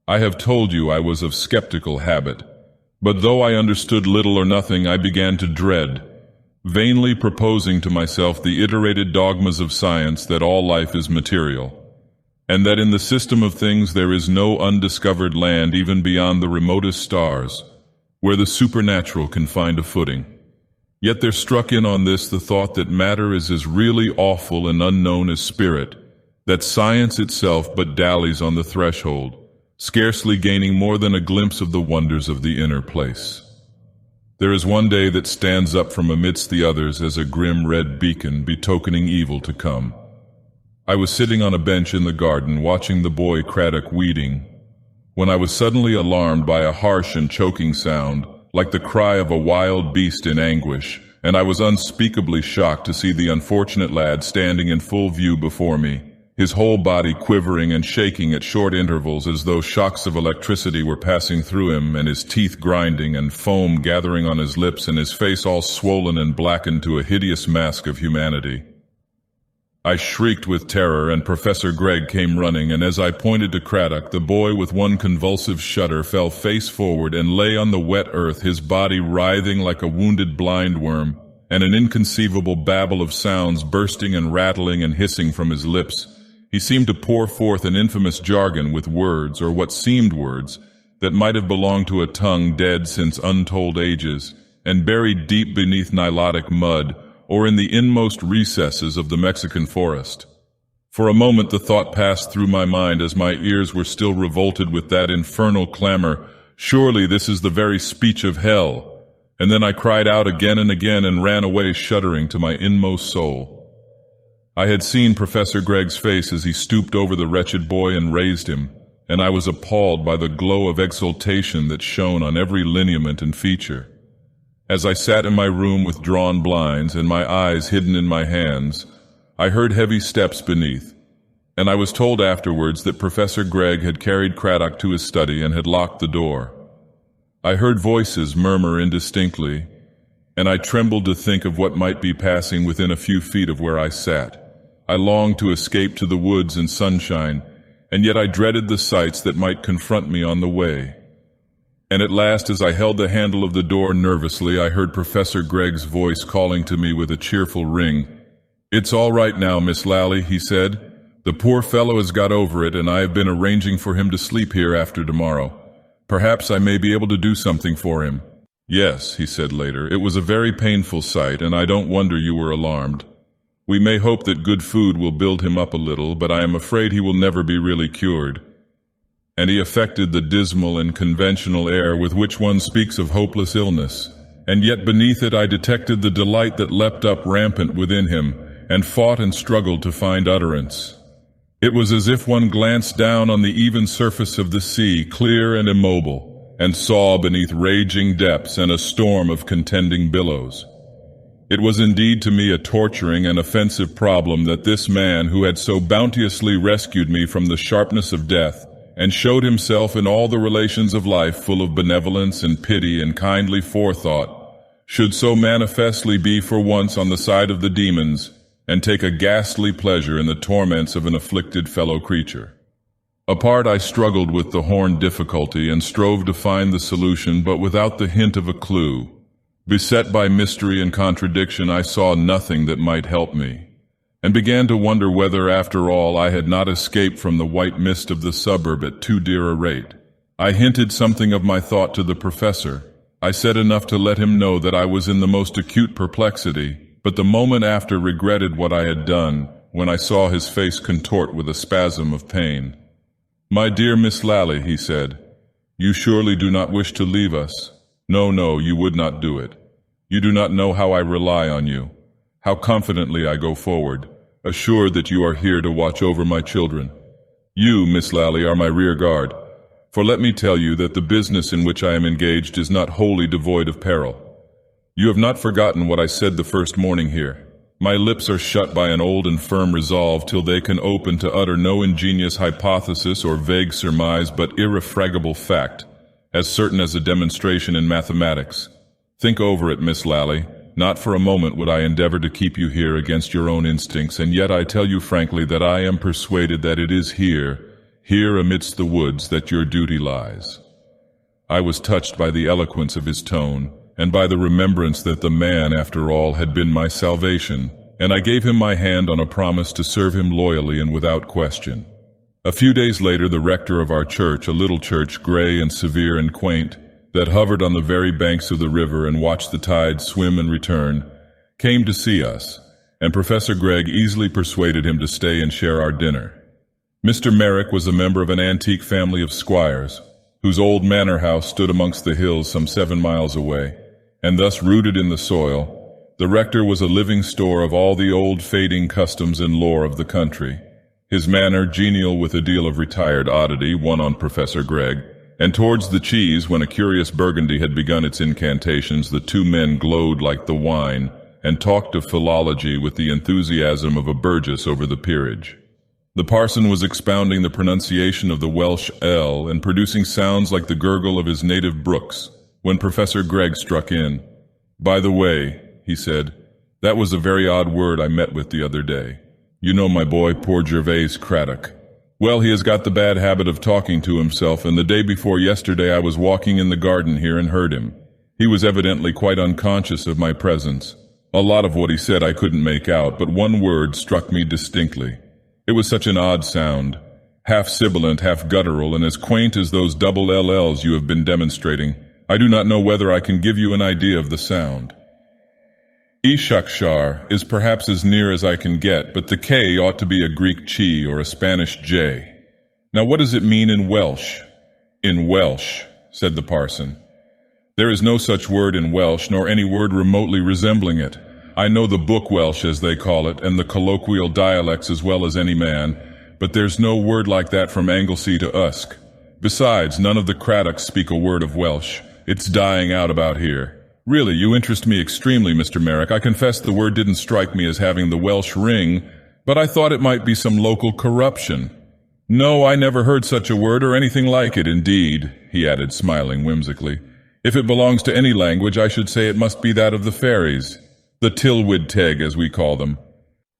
A: I have told you I was of skeptical habit, but though I understood little or nothing, I began to dread, vainly proposing to myself the iterated dogmas of science that all life is material, and that in the system of things there is no undiscovered land even beyond the remotest stars, where the supernatural can find a footing. Yet there struck in on this the thought that matter is as really awful and unknown as spirit, that science itself but dallies on the threshold, scarcely gaining more than a glimpse of the wonders of the inner place. There is one day that stands up from amidst the others as a grim red beacon betokening evil to come. I was sitting on a bench in the garden watching the boy Craddock weeding, when I was suddenly alarmed by a harsh and choking sound, like the cry of a wild beast in anguish, and I was unspeakably shocked to see the unfortunate lad standing in full view before me, his whole body quivering and shaking at short intervals as though shocks of electricity were passing through him, and his teeth grinding and foam gathering on his lips, and his face all swollen and blackened to a hideous mask of humanity. I shrieked with terror, and Professor Gregg came running, and as I pointed to Craddock, the boy with one convulsive shudder fell face forward and lay on the wet earth, his body writhing like a wounded blind worm, and an inconceivable babble of sounds bursting and rattling and hissing from his lips. He seemed to pour forth an infamous jargon with words, or what seemed words, that might have belonged to a tongue dead since untold ages, and buried deep beneath Nilotic mud, or in the inmost recesses of the Mexican forest. For a moment the thought passed through my mind as my ears were still revolted with that infernal clamor, "Surely this is the very speech of hell," and then I cried out again and again and ran away shuddering to my inmost soul. I had seen Professor Gregg's face as he stooped over the wretched boy and raised him, and I was appalled by the glow of exultation that shone on every lineament and feature. As I sat in my room with drawn blinds and my eyes hidden in my hands, I heard heavy steps beneath, and I was told afterwards that Professor Gregg had carried Craddock to his study and had locked the door. I heard voices murmur indistinctly, and I trembled to think of what might be passing within a few feet of where I sat. I longed to escape to the woods and sunshine, and yet I dreaded the sights that might confront me on the way. And at last, as I held the handle of the door nervously, I heard Professor Gregg's voice calling to me with a cheerful ring. "It's all right now, Miss Lally," he said. "The poor fellow has got over it, and I have been arranging for him to sleep here after tomorrow. Perhaps I may be able to do something for him." "Yes," he said later, "it was a very painful sight, and I don't wonder you were alarmed. We may hope that good food will build him up a little, but I am afraid he will never be really cured." And he affected the dismal and conventional air with which one speaks of hopeless illness, and yet beneath it I detected the delight that leapt up rampant within him, and fought and struggled to find utterance. It was as if one glanced down on the even surface of the sea, clear and immobile, and saw beneath raging depths and a storm of contending billows. It was indeed to me a torturing and offensive problem that this man, who had so bounteously rescued me from the sharpness of death, and showed himself in all the relations of life full of benevolence and pity and kindly forethought, should so manifestly be for once on the side of the demons, and take a ghastly pleasure in the torments of an afflicted fellow creature. Apart I struggled with the horned difficulty and strove to find the solution, but without the hint of a clue. Beset by mystery and contradiction, I saw nothing that might help me, and began to wonder whether, after all, I had not escaped from the white mist of the suburb at too dear a rate. I hinted something of my thought to the professor. I said enough to let him know that I was in the most acute perplexity, but the moment after regretted what I had done, when I saw his face contort with a spasm of pain. "My dear Miss Lally," he said, "you surely do not wish to leave us? No, you would not do it. You do not know how I rely on you, how confidently I go forward, assured that you are here to watch over my children. You, Miss Lally, are my rear guard, for let me tell you that the business in which I am engaged is not wholly devoid of peril. You have not forgotten what I said the first morning here. My lips are shut by an old and firm resolve till they can open to utter no ingenious hypothesis or vague surmise, but irrefragable fact, as certain as a demonstration in mathematics. Think over it, Miss Lally. Not for a moment would I endeavor to keep you here against your own instincts, and yet I tell you frankly that I am persuaded that it is here, Here amidst the woods that your duty lies." I was touched by the eloquence of his tone, and by the remembrance that the man, after all, had been my salvation, and I gave him my hand on a promise to serve him loyally and without question. A few days later, the rector of our church, a little church gray and severe and quaint, that hovered on the very banks of the river and watched the tide swim and return, came to see us, and Professor Gregg easily persuaded him to stay and share our dinner. Mr. Meyrick was a member of an antique family of squires, whose old manor house stood amongst the hills some 7 miles away, and thus rooted in the soil, the rector was a living store of all the old fading customs and lore of the country. His manner genial with a deal of retired oddity, won on Professor Gregg, and towards the cheese, when a curious burgundy had begun its incantations, the two men glowed like the wine, and talked of philology with the enthusiasm of a burgess over the peerage. The parson was expounding the pronunciation of the Welsh L and producing sounds like the gurgle of his native brooks, when Professor Gregg struck in. "By the way," he said, "that was a very odd word I met with the other day. You know my boy, poor Gervase Craddock. Well, he has got the bad habit of talking to himself, and the day before yesterday I was walking in the garden here and heard him. He was evidently quite unconscious of my presence. A lot of what he said I couldn't make out, but one word struck me distinctly. It was such an odd sound, half sibilant, half guttural, and as quaint as those double LLs you have been demonstrating. I do not know whether I can give you an idea of the sound. Ishakshar is perhaps as near as I can get, but the K ought to be a Greek chi or a Spanish J. Now what does it mean in Welsh?" "In Welsh," said the parson. "There is no such word in Welsh, nor any word remotely resembling it. I know the book Welsh, as they call it, and the colloquial dialects as well as any man, but there's no word like that from Anglesey to Usk. Besides, none of the Craddocks speak a word of Welsh. It's dying out about here. Really, you interest me extremely, Mr. Meyrick. I confess the word didn't strike me as having the Welsh ring, but I thought it might be some local corruption. No, I never heard such a word or anything like it, indeed," he added, smiling whimsically. "If it belongs to any language, I should say it must be that of the fairies. The Tylwyth Teg, as we call them."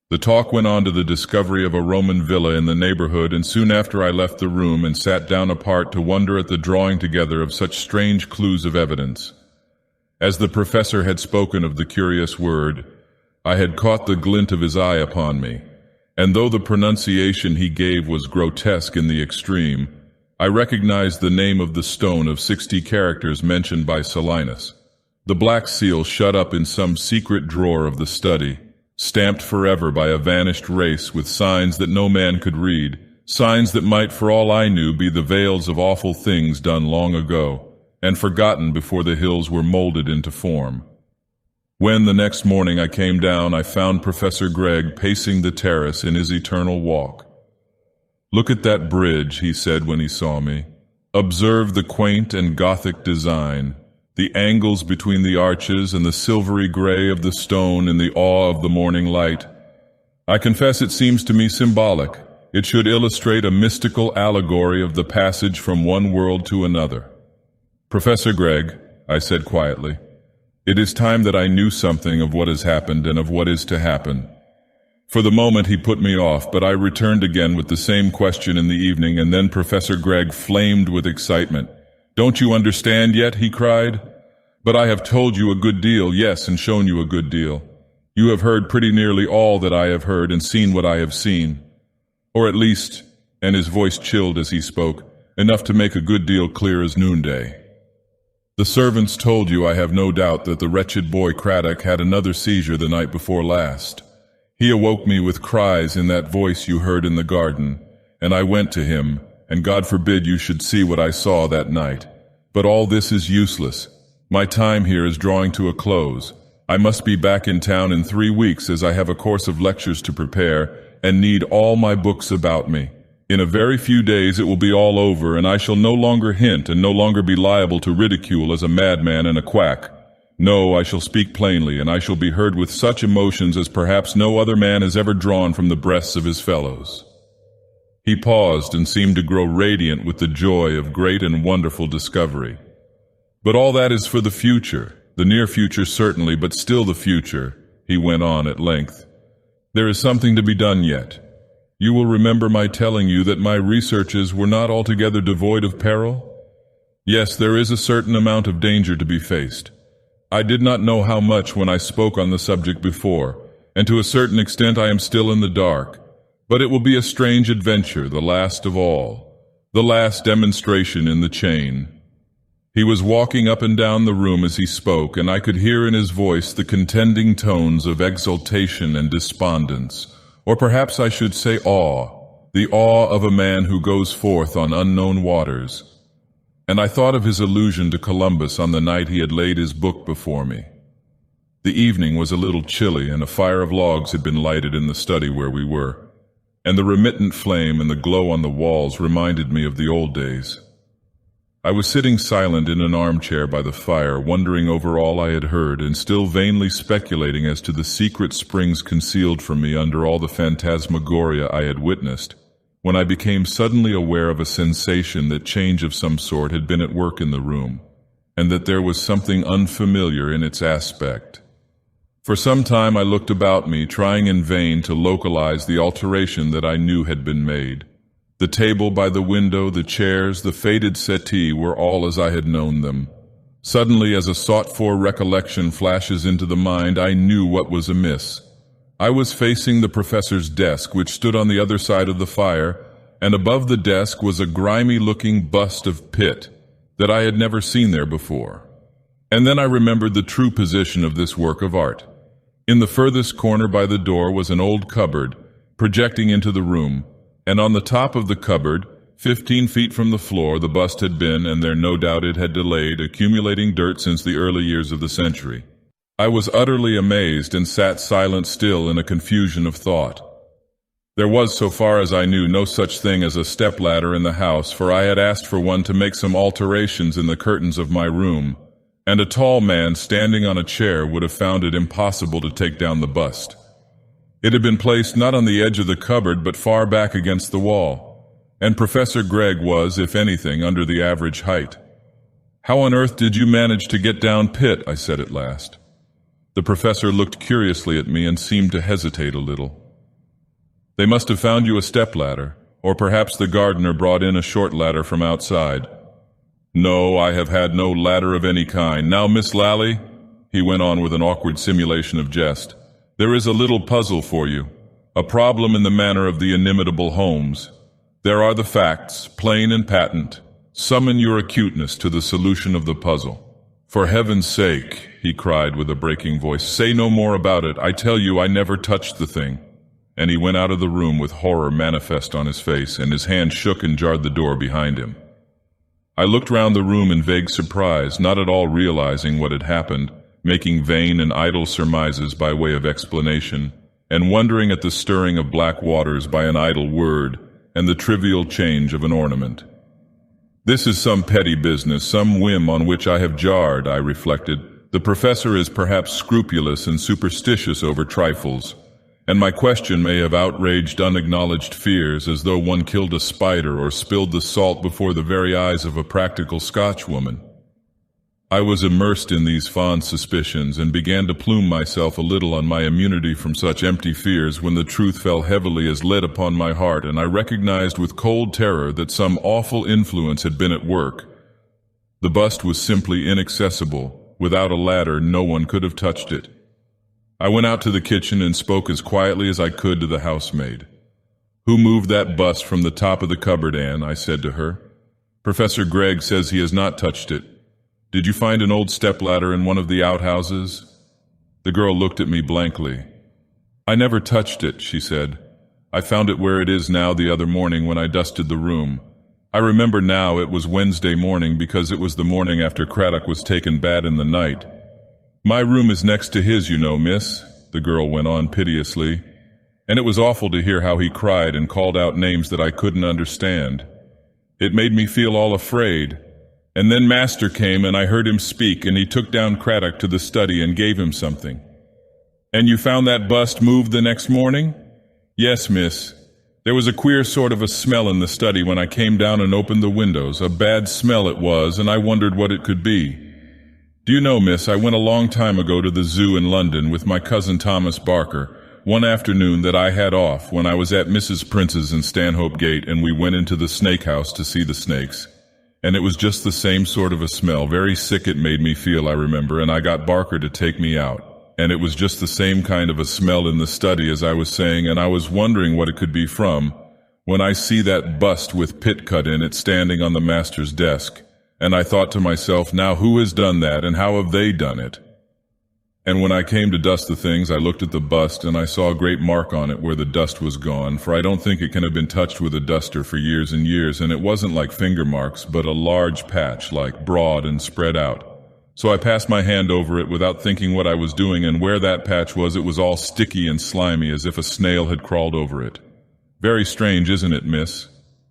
A: The talk went on to the discovery of a Roman villa in the neighborhood, and soon after I left the room and sat down apart to wonder at the drawing together of such strange clues of evidence. As the professor had spoken of the curious word, I had caught the glint of his eye upon me, and though the pronunciation he gave was grotesque in the extreme, I recognized the name of the stone of 60 characters mentioned by Solinus. The black seal shut up in some secret drawer of the study, stamped forever by a vanished race with signs that no man could read, signs that might, for all I knew, be the veils of awful things done long ago, and forgotten before the hills were molded into form. When the next morning I came down, I found Professor Gregg pacing the terrace in his eternal walk. "Look at that bridge," he said when he saw me. "Observe the quaint and Gothic design, the angles between the arches and the silvery gray of the stone in the awe of the morning light. I confess it seems to me symbolic. It should illustrate a mystical allegory of the passage from one world to another." "Professor Gregg," I said quietly, "it is time that I knew something of what has happened and of what is to happen." For the moment he put me off, but I returned again with the same question in the evening, and then Professor Gregg flamed with excitement. "Don't you understand yet?" he cried. "But I have told you a good deal, yes, and shown you a good deal. You have heard pretty nearly all that I have heard and seen what I have seen. Or at least," and his voice chilled as he spoke, "enough to make a good deal clear as noonday. The servants told you, I have no doubt, that the wretched boy Craddock had another seizure the night before last. He awoke me with cries in that voice you heard in the garden, and I went to him, and God forbid you should see what I saw that night. But all this is useless. My time here is drawing to a close. I must be back in town in 3 weeks, as I have a course of lectures to prepare, and need all my books about me. In a very few days it will be all over, and I shall no longer hint and no longer be liable to ridicule as a madman and a quack. No, I shall speak plainly, and I shall be heard with such emotions as perhaps no other man has ever drawn from the breasts of his fellows." He paused and seemed to grow radiant with the joy of great and wonderful discovery. "But all that is for the future, the near future certainly, but still the future," he went on at length. "There is something to be done yet. You will remember my telling you that my researches were not altogether devoid of peril? Yes, there is a certain amount of danger to be faced. I did not know how much when I spoke on the subject before, and to a certain extent I am still in the dark. But it will be a strange adventure, the last of all, the last demonstration in the chain. He was walking up and down the room as he spoke, and I could hear in his voice the contending tones of exultation and despondence, or perhaps I should say awe, the awe of a man who goes forth on unknown waters. And I thought of his allusion to Columbus on the night he had laid his book before me. The evening was a little chilly, and a fire of logs had been lighted in the study where we were, and the remittent flame and the glow on the walls reminded me of the old days. I was sitting silent in an armchair by the fire, wondering over all I had heard and still vainly speculating as to the secret springs concealed from me under all the phantasmagoria I had witnessed, when I became suddenly aware of a sensation that change of some sort had been at work in the room, and that there was something unfamiliar in its aspect. For some time I looked about me, trying in vain to localize the alteration that I knew had been made. The table by the window, the chairs, the faded settee were all as I had known them. Suddenly, as a sought-for recollection flashes into the mind, I knew what was amiss. I was facing the professor's desk, which stood on the other side of the fire, and above the desk was a grimy-looking bust of Pitt that I had never seen there before. And then I remembered the true position of this work of art. In the furthest corner by the door was an old cupboard, projecting into the room, and on the top of the cupboard, 15 feet from the floor, the bust had been, and there no doubt it had delayed, accumulating dirt since the early years of the century. I was utterly amazed and sat silent still in a confusion of thought. There was, so far as I knew, no such thing as a stepladder in the house, for I had asked for one to make some alterations in the curtains of my room, and a tall man standing on a chair would have found it impossible to take down the bust. It had been placed not on the edge of the cupboard but far back against the wall, and Professor Gregg was, if anything, under the average height. "How on earth did you manage to get down Pitt?" I said at last. The professor looked curiously at me and seemed to hesitate a little. "They must have found you a stepladder, or perhaps the gardener brought in a short ladder from outside." "No, I have had no ladder of any kind. Now, Miss Lally," he went on with an awkward simulation of jest, "there is a little puzzle for you, a problem in the manner of the inimitable Holmes. There are the facts, plain and patent. Summon your acuteness to the solution of the puzzle. For heaven's sake," he cried with a breaking voice, "say no more about it. I tell you I never touched the thing." And he went out of the room with horror manifest on his face, and his hand shook and jarred the door behind him. I looked round the room in vague surprise, not at all realizing what had happened, making vain and idle surmises by way of explanation, and wondering at the stirring of black waters by an idle word, and the trivial change of an ornament. This is some petty business, some whim on which I have jarred, I reflected. The professor is perhaps scrupulous and superstitious over trifles, and my question may have outraged unacknowledged fears, as though one killed a spider or spilled the salt before the very eyes of a practical Scotchwoman. I was immersed in these fond suspicions and began to plume myself a little on my immunity from such empty fears when the truth fell heavily as lead upon my heart, and I recognized with cold terror that some awful influence had been at work. The bust was simply inaccessible. Without a ladder, no one could have touched it. I went out to the kitchen and spoke as quietly as I could to the housemaid. "Who moved that bust from the top of the cupboard, Anne?" I said to her. "Professor Gregg says he has not touched it. Did you find an old stepladder in one of the outhouses?" The girl looked at me blankly. "I never touched it," she said. "I found it where it is now the other morning when I dusted the room. I remember now it was Wednesday morning because it was the morning after Craddock was taken bad in the night. My room is next to his, you know, miss," the girl went on piteously, "and it was awful to hear how he cried and called out names that I couldn't understand. It made me feel all afraid. And then Master came and I heard him speak, and he took down Craddock to the study and gave him something." "And you found that bust moved the next morning?" "Yes, miss. There was a queer sort of a smell in the study when I came down and opened the windows. A bad smell it was, and I wondered what it could be. Do you know, miss, I went a long time ago to the zoo in London with my cousin Thomas Barker, one afternoon that I had off when I was at Mrs. Prince's in Stanhope Gate, and we went into the snake house to see the snakes. And it was just the same sort of a smell, very sick it made me feel, I remember, and I got Barker to take me out. And it was just the same kind of a smell in the study, as I was saying, and I was wondering what it could be from, when I see that bust with pit cut in it standing on the master's desk. And I thought to myself, now who has done that, and how have they done it? And when I came to dust the things, I looked at the bust, and I saw a great mark on it where the dust was gone, for I don't think it can have been touched with a duster for years and years, and it wasn't like finger marks, but a large patch, like broad and spread out. So I passed my hand over it without thinking what I was doing, and where that patch was, it was all sticky and slimy, as if a snail had crawled over it. Very strange, isn't it, miss?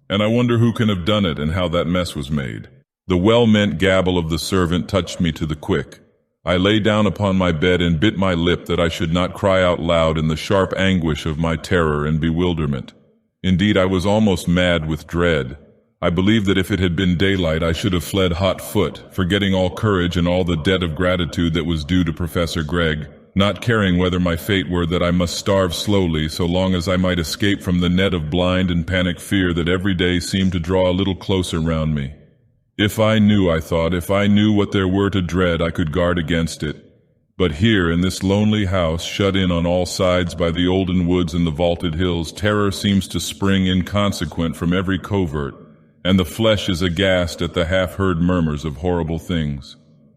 A: And I wonder who can have done it, and how that mess was made. The well-meant gabble of the servant touched me to the quick. I lay down upon my bed and bit my lip that I should not cry out loud in the sharp anguish of my terror and bewilderment. Indeed, I was almost mad with dread. I believe that if it had been daylight, I should have fled hot foot, forgetting all courage and all the debt of gratitude that was due to Professor Gregg, not caring whether my fate were that I must starve slowly so long as I might escape from the net of blind and panic fear that every day seemed to draw a little closer round me. If I knew, I thought, if I knew what there were to dread, I could guard against it. But here, in this lonely house, shut in on all sides by the olden woods and the vaulted hills, terror seems to spring inconsequent from every covert, and the flesh is aghast at the half-heard murmurs of horrible things.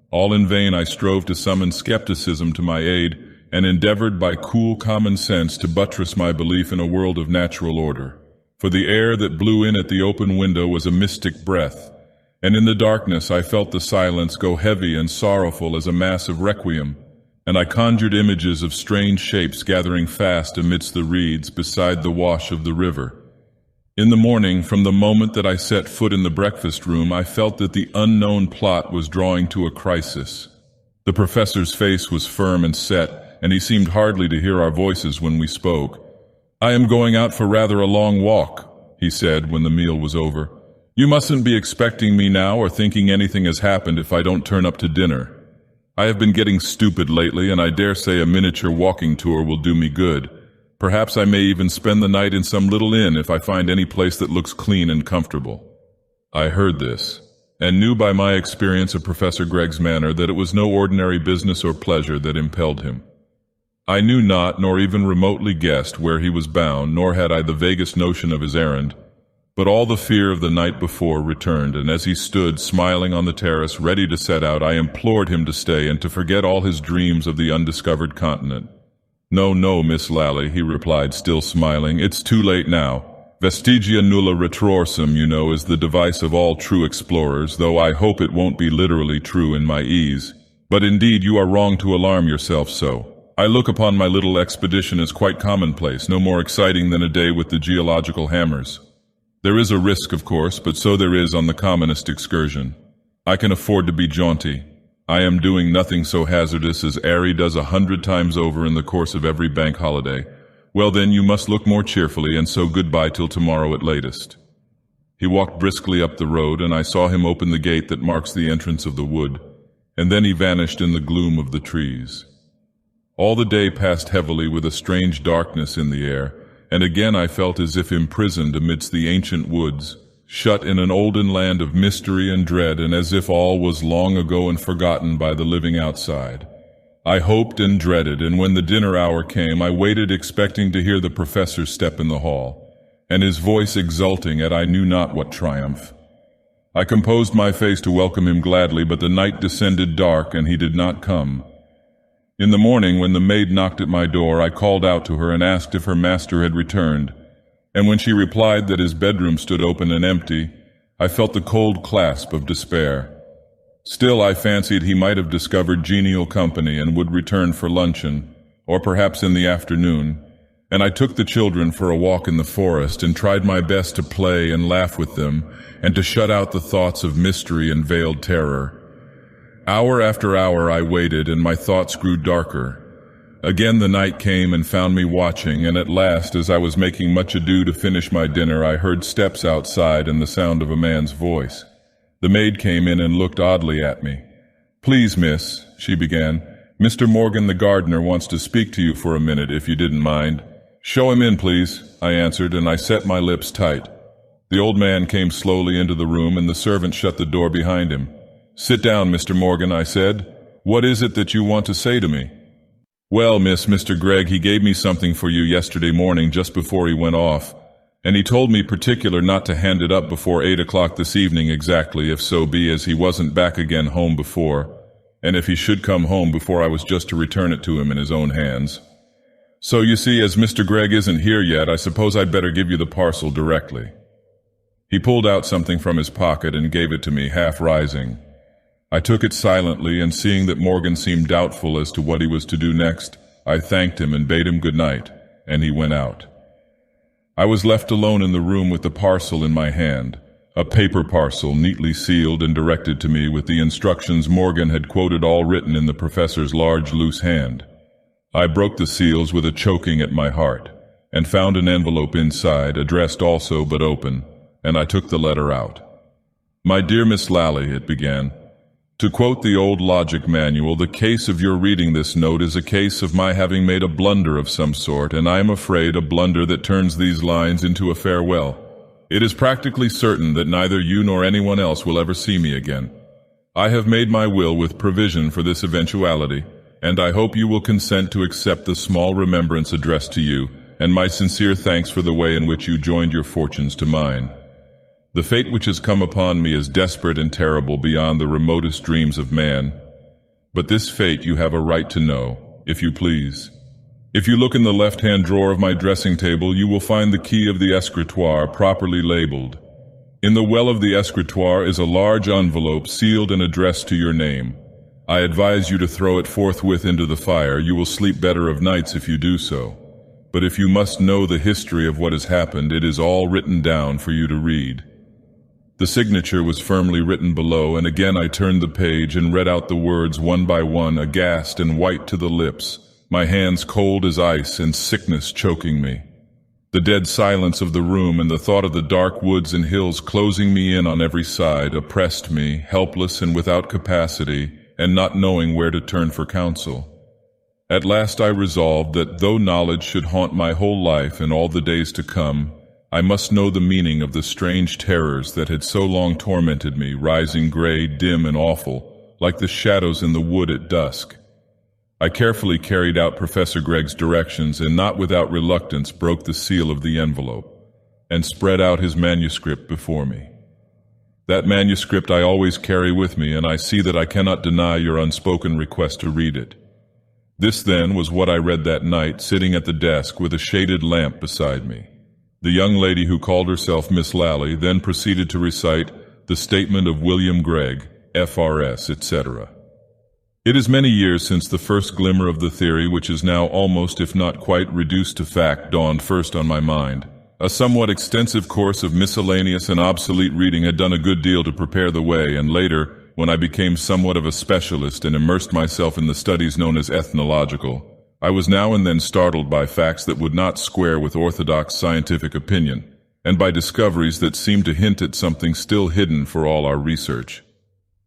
A: All in vain I strove to summon skepticism to my aid, and endeavored by cool common sense to buttress my belief in a world of natural order. For the air that blew in at the open window was a mystic breath, and in the darkness I felt the silence go heavy and sorrowful as a mass of requiem, and I conjured images of strange shapes gathering fast amidst the reeds beside the wash of the river. In the morning, from the moment that I set foot in the breakfast room, I felt that the unknown plot was drawing to a crisis. The professor's face was firm and set, and he seemed hardly to hear our voices when we spoke. "I am going out for rather a long walk," he said when the meal was over. "You mustn't be expecting me now or thinking anything has happened if I don't turn up to dinner. I have been getting stupid lately, and I dare say a miniature walking tour will do me good. Perhaps I may even spend the night in some little inn if I find any place that looks clean and comfortable." I heard this, and knew by my experience of Professor Gregg's manner that it was no ordinary business or pleasure that impelled him. I knew not, nor even remotely guessed, where he was bound, nor had I the vaguest notion of his errand. But all the fear of the night before returned, and as he stood smiling on the terrace ready to set out, I implored him to stay and to forget all his dreams of the undiscovered continent. "No, no, Miss Lally," he replied, still smiling. "It's too late now. Vestigia nulla retrorsum, you know, is the device of all true explorers, though I hope it won't be literally true in my ease. But indeed you are wrong to alarm yourself so. I look upon my little expedition as quite commonplace, no more exciting than a day with the geological hammers. There is a risk, of course, but so there is on the commonest excursion. I can afford to be jaunty. I am doing nothing so hazardous as Airy does 100 times over in the course of every bank holiday. Well then, you must look more cheerfully, and so goodbye till tomorrow at latest." He walked briskly up the road, and I saw him open the gate that marks the entrance of the wood, and then he vanished in the gloom of the trees. All the day passed heavily with a strange darkness in the air, and again I felt as if imprisoned amidst the ancient woods, shut in an olden land of mystery and dread, and as if all was long ago and forgotten by the living outside. I hoped and dreaded, and when the dinner hour came, I waited expecting to hear the professor's step in the hall, and his voice exulting at I knew not what triumph. I composed my face to welcome him gladly, but the night descended dark, and he did not come. In the morning, when the maid knocked at my door, I called out to her and asked if her master had returned, and when she replied that his bedroom stood open and empty, I felt the cold clasp of despair. Still, I fancied he might have discovered genial company and would return for luncheon, or perhaps in the afternoon, and I took the children for a walk in the forest and tried my best to play and laugh with them and to shut out the thoughts of mystery and veiled terror. Hour after hour I waited, and my thoughts grew darker. Again the night came and found me watching, and at last, as I was making much ado to finish my dinner, I heard steps outside and the sound of a man's voice. The maid came in and looked oddly at me. "Please, miss," she began, Mr. Morgan the gardener wants to speak to you for a minute, if you didn't mind." "Show him in, please," I answered, and I set my lips tight. The old man came slowly into the room, and the servant shut the door behind him. "Sit down, Mr. Morgan," I said. "What is it that you want to say to me?" "Well, Mr. Gregg, he gave me something for you yesterday morning just before he went off, and he told me particular not to hand it up before 8 o'clock this evening exactly, if so be as he wasn't back again home before, and if he should come home before I was just to return it to him in his own hands. So you see, as Mr. Gregg isn't here yet, I suppose I'd better give you the parcel directly." He pulled out something from his pocket and gave it to me, half rising. I took it silently, and seeing that Morgan seemed doubtful as to what he was to do next, I thanked him and bade him good night, and he went out. I was left alone in the room with the parcel in my hand, a paper parcel neatly sealed and directed to me with the instructions Morgan had quoted, all written in the professor's large, loose hand. I broke the seals with a choking at my heart, and found an envelope inside, addressed also but open, and I took the letter out. "My dear Miss Lally," it began, "to quote the old logic manual, the case of your reading this note is a case of my having made a blunder of some sort, and I am afraid a blunder that turns these lines into a farewell. It is practically certain that neither you nor anyone else will ever see me again. I have made my will with provision for this eventuality, and I hope you will consent to accept the small remembrance addressed to you, and my sincere thanks for the way in which you joined your fortunes to mine. The fate which has come upon me is desperate and terrible beyond the remotest dreams of man. But this fate you have a right to know, if you please. If you look in the left-hand drawer of my dressing table, you will find the key of the escritoire properly labeled. In the well of the escritoire is a large envelope sealed and addressed to your name. I advise you to throw it forthwith into the fire. You will sleep better of nights if you do so. But if you must know the history of what has happened, it is all written down for you to read." The signature was firmly written below, and again I turned the page and read out the words one by one, aghast and white to the lips, my hands cold as ice and sickness choking me. The dead silence of the room and the thought of the dark woods and hills closing me in on every side oppressed me, helpless and without capacity, and not knowing where to turn for counsel. At last I resolved that though knowledge should haunt my whole life and all the days to come, I must know the meaning of the strange terrors that had so long tormented me, rising gray, dim, and awful, like the shadows in the wood at dusk. I carefully carried out Professor Gregg's directions, and not without reluctance broke the seal of the envelope, and spread out his manuscript before me. That manuscript I always carry with me, and I see that I cannot deny your unspoken request to read it. This, then, was what I read that night, sitting at the desk with a shaded lamp beside me. The young lady who called herself Miss Lally then proceeded to recite the statement of William Gregg, F.R.S., etc. It is many years since the first glimmer of the theory, which is now almost if not quite reduced to fact, dawned first on my mind. A somewhat extensive course of miscellaneous and obsolete reading had done a good deal to prepare the way, and later, when I became somewhat of a specialist and immersed myself in the studies known as ethnological, I was now and then startled by facts that would not square with orthodox scientific opinion, and by discoveries that seemed to hint at something still hidden for all our research.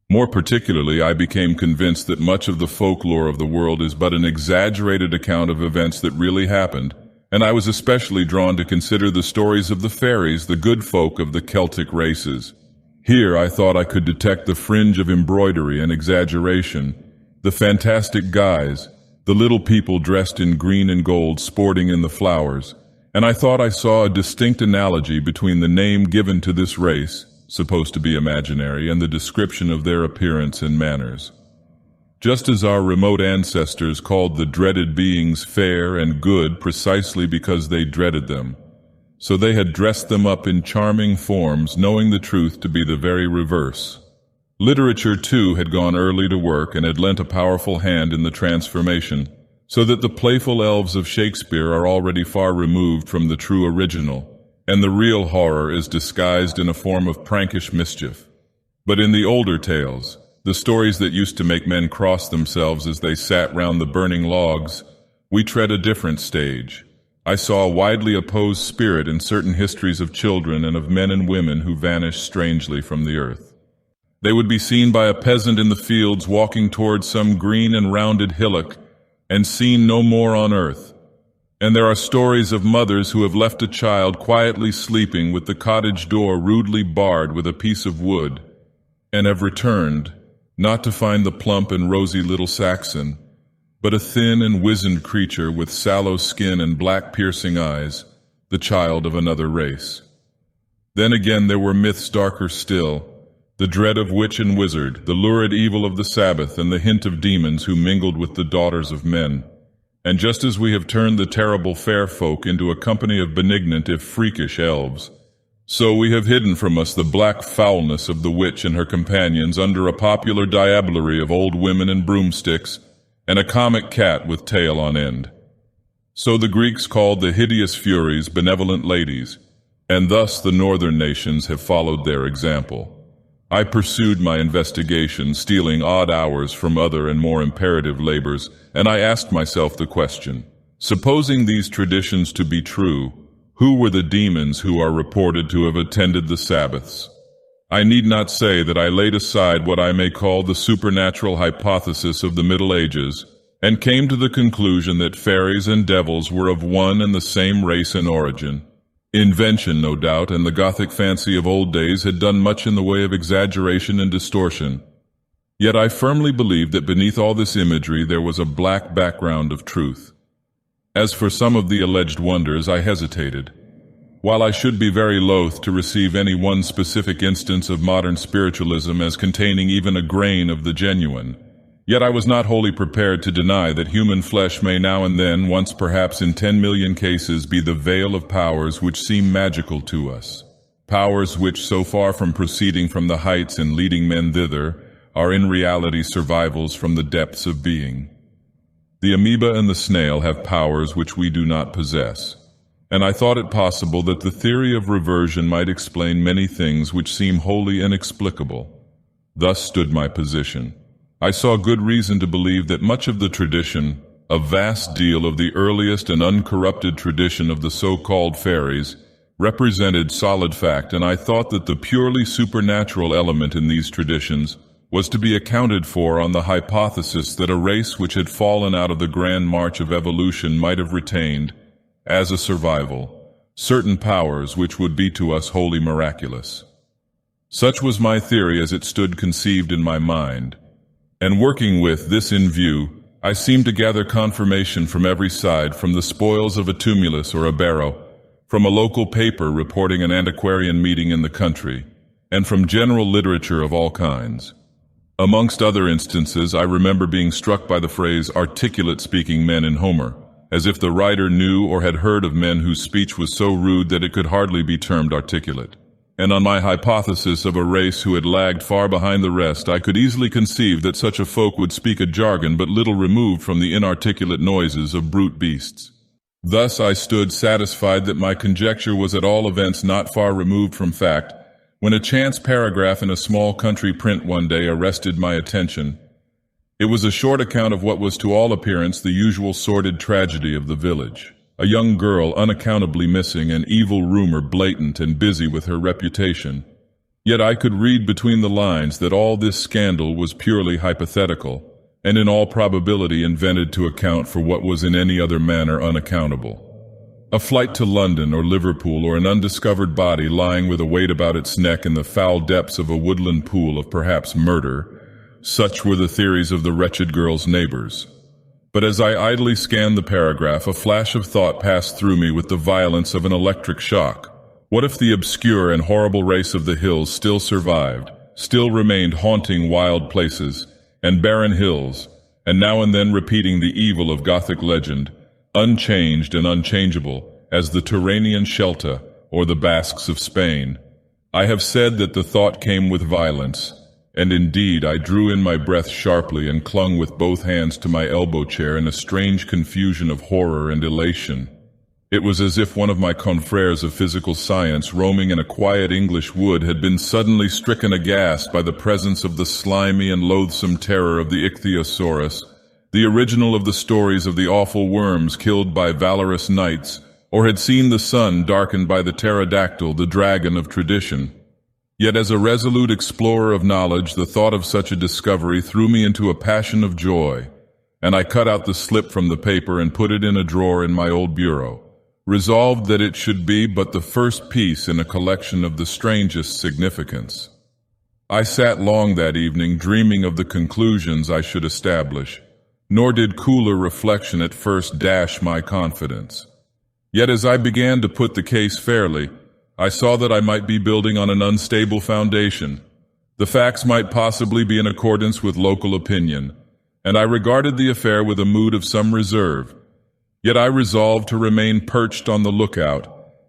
A: More particularly, I became convinced that much of the folklore of the world is but an exaggerated account of events that really happened, and I was especially drawn to consider the stories of the fairies, the good folk of the Celtic races. Here I thought I could detect the fringe of embroidery and exaggeration, the fantastic guise, the little people dressed in green and gold sporting in the flowers, and I thought I saw a distinct analogy between the name given to this race, supposed to be imaginary, and the description of their appearance and manners. Just as our remote ancestors called the dreaded beings fair and good precisely because they dreaded them, so they had dressed them up in charming forms, knowing the truth to be the very reverse. Literature, too, had gone early to work and had lent a powerful hand in the transformation, so that the playful elves of Shakespeare are already far removed from the true original, and the real horror is disguised in a form of prankish mischief. But in the older tales, the stories that used to make men cross themselves as they sat round the burning logs, we tread a different stage. I saw a widely opposed spirit in certain histories of children and of men and women who vanished strangely from the earth. They would be seen by a peasant in the fields walking towards some green and rounded hillock, and seen no more on earth. And there are stories of mothers who have left a child quietly sleeping with the cottage door rudely barred with a piece of wood, and have returned, not to find the plump and rosy little Saxon, but a thin and wizened creature with sallow skin and black piercing eyes, the child of another race. Then again there were myths darker still, the dread of witch and wizard, the lurid evil of the Sabbath, and the hint of demons who mingled with the daughters of men. And just as we have turned the terrible fair folk into a company of benignant if freakish elves, so we have hidden from us the black foulness of the witch and her companions under a popular diablerie of old women and broomsticks, and a comic cat with tail on end. So the Greeks called the hideous furies benevolent ladies, and thus the northern nations have followed their example. I pursued my investigation, stealing odd hours from other and more imperative labors, and I asked myself the question, supposing these traditions to be true, who were the demons who are reported to have attended the Sabbaths? I need not say that I laid aside what I may call the supernatural hypothesis of the Middle Ages, and came to the conclusion that fairies and devils were of one and the same race and origin. Invention, no doubt, and the Gothic fancy of old days had done much in the way of exaggeration and distortion. Yet I firmly believed that beneath all this imagery there was a black background of truth. As for some of the alleged wonders, I hesitated. While I should be very loath to receive any one specific instance of modern spiritualism as containing even a grain of the genuine, yet I was not wholly prepared to deny that human flesh may now and then, once perhaps in 10 million cases, be the veil of powers which seem magical to us. Powers which, so far from proceeding from the heights and leading men thither, are in reality survivals from the depths of being. The amoeba and the snail have powers which we do not possess, and I thought it possible that the theory of reversion might explain many things which seem wholly inexplicable. Thus stood my position. I saw good reason to believe that much of the tradition, a vast deal of the earliest and uncorrupted tradition of the so-called fairies, represented solid fact, and I thought that the purely supernatural element in these traditions was to be accounted for on the hypothesis that a race which had fallen out of the grand march of evolution might have retained, as a survival, certain powers which would be to us wholly miraculous. Such was my theory as it stood conceived in my mind, and working with this in view, I seemed to gather confirmation from every side, from the spoils of a tumulus or a barrow, from a local paper reporting an antiquarian meeting in the country, and from general literature of all kinds. Amongst other instances, I remember being struck by the phrase articulate-speaking men in Homer, as if the writer knew or had heard of men whose speech was so rude that it could hardly be termed articulate. And on my hypothesis of a race who had lagged far behind the rest, I could easily conceive that such a folk would speak a jargon but little removed from the inarticulate noises of brute beasts. Thus I stood satisfied that my conjecture was at all events not far removed from fact, when a chance paragraph in a small country print one day arrested my attention. It was a short account of what was to all appearance the usual sordid tragedy of the village. A young girl unaccountably missing, an evil rumor blatant and busy with her reputation. Yet I could read between the lines that all this scandal was purely hypothetical, and in all probability invented to account for what was in any other manner unaccountable. A flight to London or Liverpool, or an undiscovered body lying with a weight about its neck in the foul depths of a woodland pool of perhaps murder. Such were the theories of the wretched girl's neighbors. But as I idly scanned the paragraph, a flash of thought passed through me with the violence of an electric shock. What if the obscure and horrible race of the hills still survived, still remained haunting wild places and barren hills, and now and then repeating the evil of Gothic legend, unchanged and unchangeable as the Turanian Celta or the Basques of Spain? I have said that the thought came with violence, and indeed I drew in my breath sharply and clung with both hands to my elbow chair in a strange confusion of horror and elation. It was as if one of my confrères of physical science, roaming in a quiet English wood, had been suddenly stricken aghast by the presence of the slimy and loathsome terror of the ichthyosaurus, the original of the stories of the awful worms killed by valorous knights, or had seen the sun darkened by the pterodactyl, the dragon of tradition. Yet as a resolute explorer of knowledge, the thought of such a discovery threw me into a passion of joy, and I cut out the slip from the paper and put it in a drawer in my old bureau, resolved that it should be but the first piece in a collection of the strangest significance. I sat long that evening dreaming of the conclusions I should establish, nor did cooler reflection at first dash my confidence. Yet as I began to put the case fairly, I saw that I might be building on an unstable foundation. The facts might possibly be in accordance with local opinion, and I regarded the affair with a mood of some reserve. Yet I resolved to remain perched on the lookout,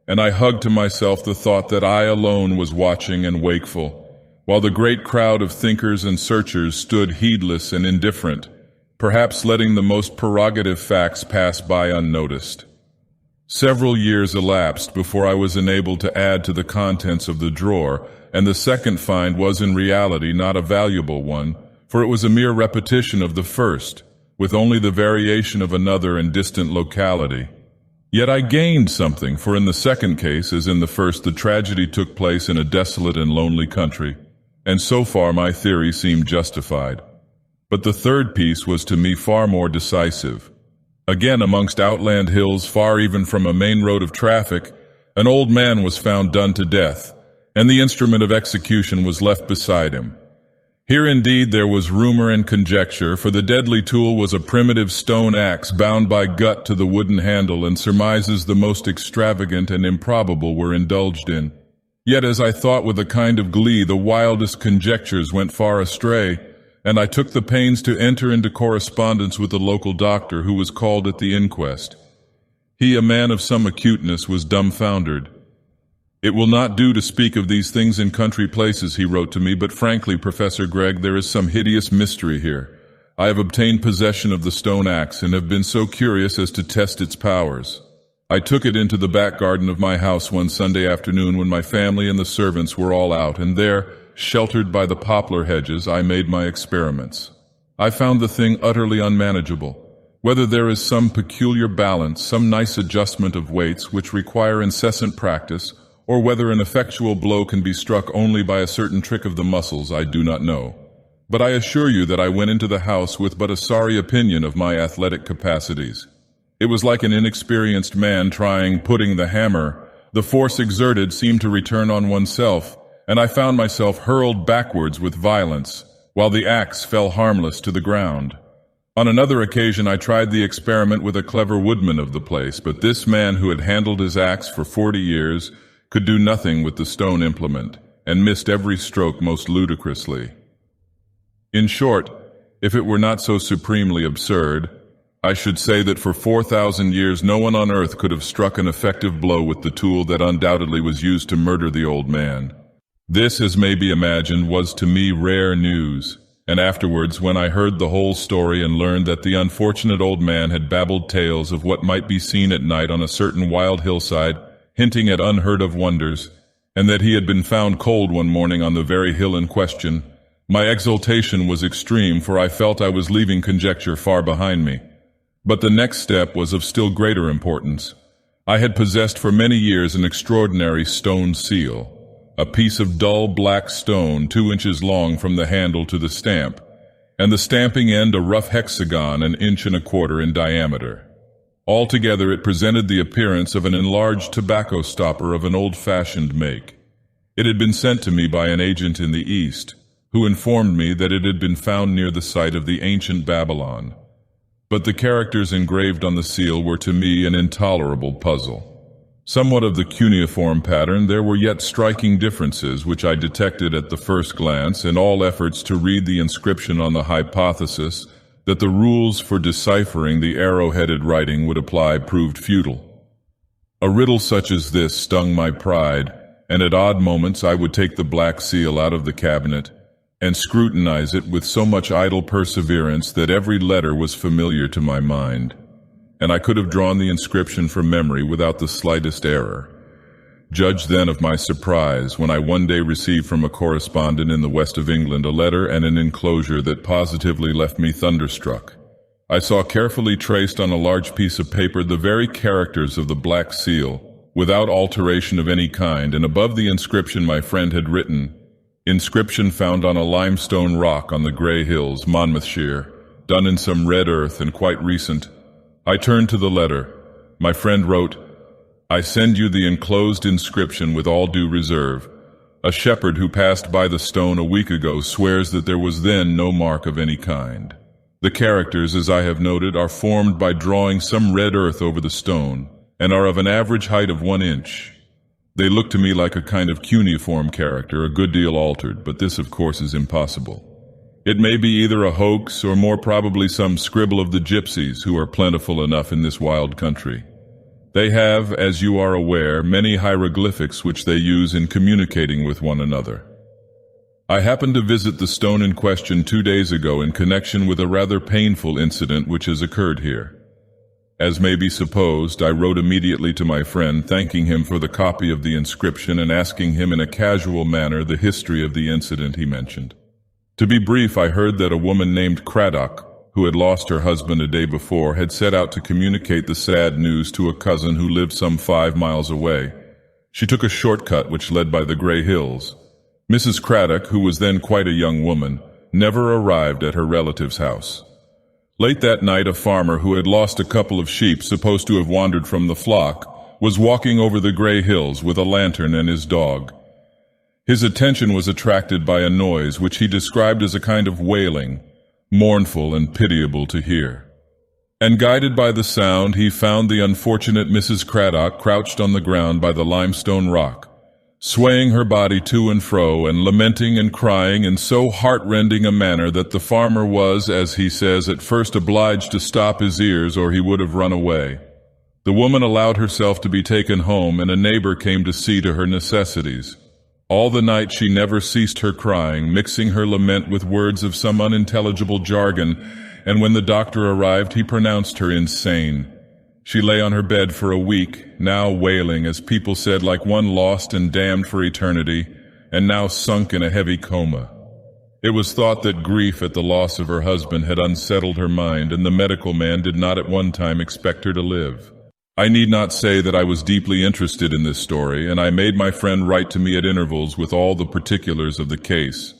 A: and I hugged to myself the thought that I alone was watching and wakeful, while the great crowd of thinkers and searchers stood heedless and indifferent, perhaps letting the most prerogative facts pass by unnoticed. Several years elapsed before I was enabled to add to the contents of the drawer, and the second find was in reality not a valuable one, for it was a mere repetition of the first, with only the variation of another and distant locality. Yet I gained something, for in the second case, as in the first, the tragedy took place in a desolate and lonely country, and so far my theory seemed justified. But the third piece was to me far more decisive. Again, amongst outland hills, far even from a main road of traffic, an old man was found done to death, and the instrument of execution was left beside him. Here indeed there was rumor and conjecture, for the deadly tool was a primitive stone axe bound by gut to the wooden handle, and surmises the most extravagant and improbable were indulged in. Yet as I thought with a kind of glee, the wildest conjectures went far astray, and I took the pains to enter into correspondence with the local doctor who was called at the inquest. He, a man of some acuteness, was dumbfounded. "It will not do to speak of these things in country places," he wrote to me, "but frankly, Professor Gregg, there is some hideous mystery here. I have obtained possession of the stone axe and have been so curious as to test its powers. I took it into the back garden of my house one Sunday afternoon when my family and the servants were all out, and there, sheltered by the poplar hedges, I made my experiments. I found the thing utterly unmanageable. Whether there is some peculiar balance, some nice adjustment of weights which require incessant practice, or whether an effectual blow can be struck only by a certain trick of the muscles, I do not know. But I assure you that I went into the house with but a sorry opinion of my athletic capacities. It was like an inexperienced man putting the hammer. The force exerted seemed to return on oneself, and I found myself hurled backwards with violence, while the axe fell harmless to the ground. On another occasion I tried the experiment with a clever woodman of the place, but this man, who had handled his axe for 40 years, could do nothing with the stone implement, and missed every stroke most ludicrously. In short, if it were not so supremely absurd, I should say that for 4,000 years no one on earth could have struck an effective blow with the tool that undoubtedly was used to murder the old man. This, as may be imagined, was to me rare news, and afterwards, when I heard the whole story and learned that the unfortunate old man had babbled tales of what might be seen at night on a certain wild hillside, hinting at unheard-of wonders, and that he had been found cold one morning on the very hill in question, my exultation was extreme, for I felt I was leaving conjecture far behind me. But the next step was of still greater importance. I had possessed for many years an extraordinary stone seal, a piece of dull black stone 2 inches long from the handle to the stamp, and the stamping end a rough hexagon 1.25 inches in diameter. Altogether it presented the appearance of an enlarged tobacco stopper of an old-fashioned make. It had been sent to me by an agent in the East, who informed me that it had been found near the site of the ancient Babylon. But the characters engraved on the seal were to me an intolerable puzzle. Somewhat of the cuneiform pattern, there were yet striking differences which I detected at the first glance, and all efforts to read the inscription on the hypothesis that the rules for deciphering the arrow-headed writing would apply proved futile. A riddle such as this stung my pride, and at odd moments I would take the black seal out of the cabinet and scrutinize it with so much idle perseverance that every letter was familiar to my mind, and I could have drawn the inscription from memory without the slightest error. Judge then of my surprise when I one day received from a correspondent in the west of England a letter and an enclosure that positively left me thunderstruck. I saw carefully traced on a large piece of paper the very characters of the black seal, without alteration of any kind, and above the inscription my friend had written, "Inscription found on a limestone rock on the Grey Hills, Monmouthshire, done in some red earth and quite recent." I turned to the letter. My friend wrote, "I send you the enclosed inscription with all due reserve. A shepherd who passed by the stone a week ago swears that there was then no mark of any kind. The characters, as I have noted, are formed by drawing some red earth over the stone, and are of an average height of 1 inch. They look to me like a kind of cuneiform character, a good deal altered, but this of course is impossible. It may be either a hoax or more probably some scribble of the gypsies, who are plentiful enough in this wild country. They have, as you are aware, many hieroglyphics which they use in communicating with one another. I happened to visit the stone in question 2 days ago in connection with a rather painful incident which has occurred here. As may be supposed, I wrote immediately to my friend, thanking him for the copy of the inscription and asking him in a casual manner the history of the incident he mentioned. To be brief, I heard that a woman named Craddock, who had lost her husband a day before, had set out to communicate the sad news to a cousin who lived some 5 miles away. She took a shortcut which led by the Grey Hills. Mrs. Craddock, who was then quite a young woman, never arrived at her relative's house. Late that night, a farmer who had lost a couple of sheep supposed to have wandered from the flock was walking over the Grey Hills with a lantern and his dog. His attention was attracted by a noise which he described as a kind of wailing, mournful and pitiable to hear. And guided by the sound, he found the unfortunate Mrs. Craddock crouched on the ground by the limestone rock, swaying her body to and fro and lamenting and crying in so heart-rending a manner that the farmer was, as he says, at first obliged to stop his ears or he would have run away. The woman allowed herself to be taken home, and a neighbor came to see to her necessities. All the night she never ceased her crying, mixing her lament with words of some unintelligible jargon, and when the doctor arrived he pronounced her insane. She lay on her bed for a week, now wailing, as people said, like one lost and damned for eternity, and now sunk in a heavy coma. It was thought that grief at the loss of her husband had unsettled her mind, and the medical man did not at one time expect her to live. I need not say that I was deeply interested in this story, and I made my friend write to me at intervals with all the particulars of the case.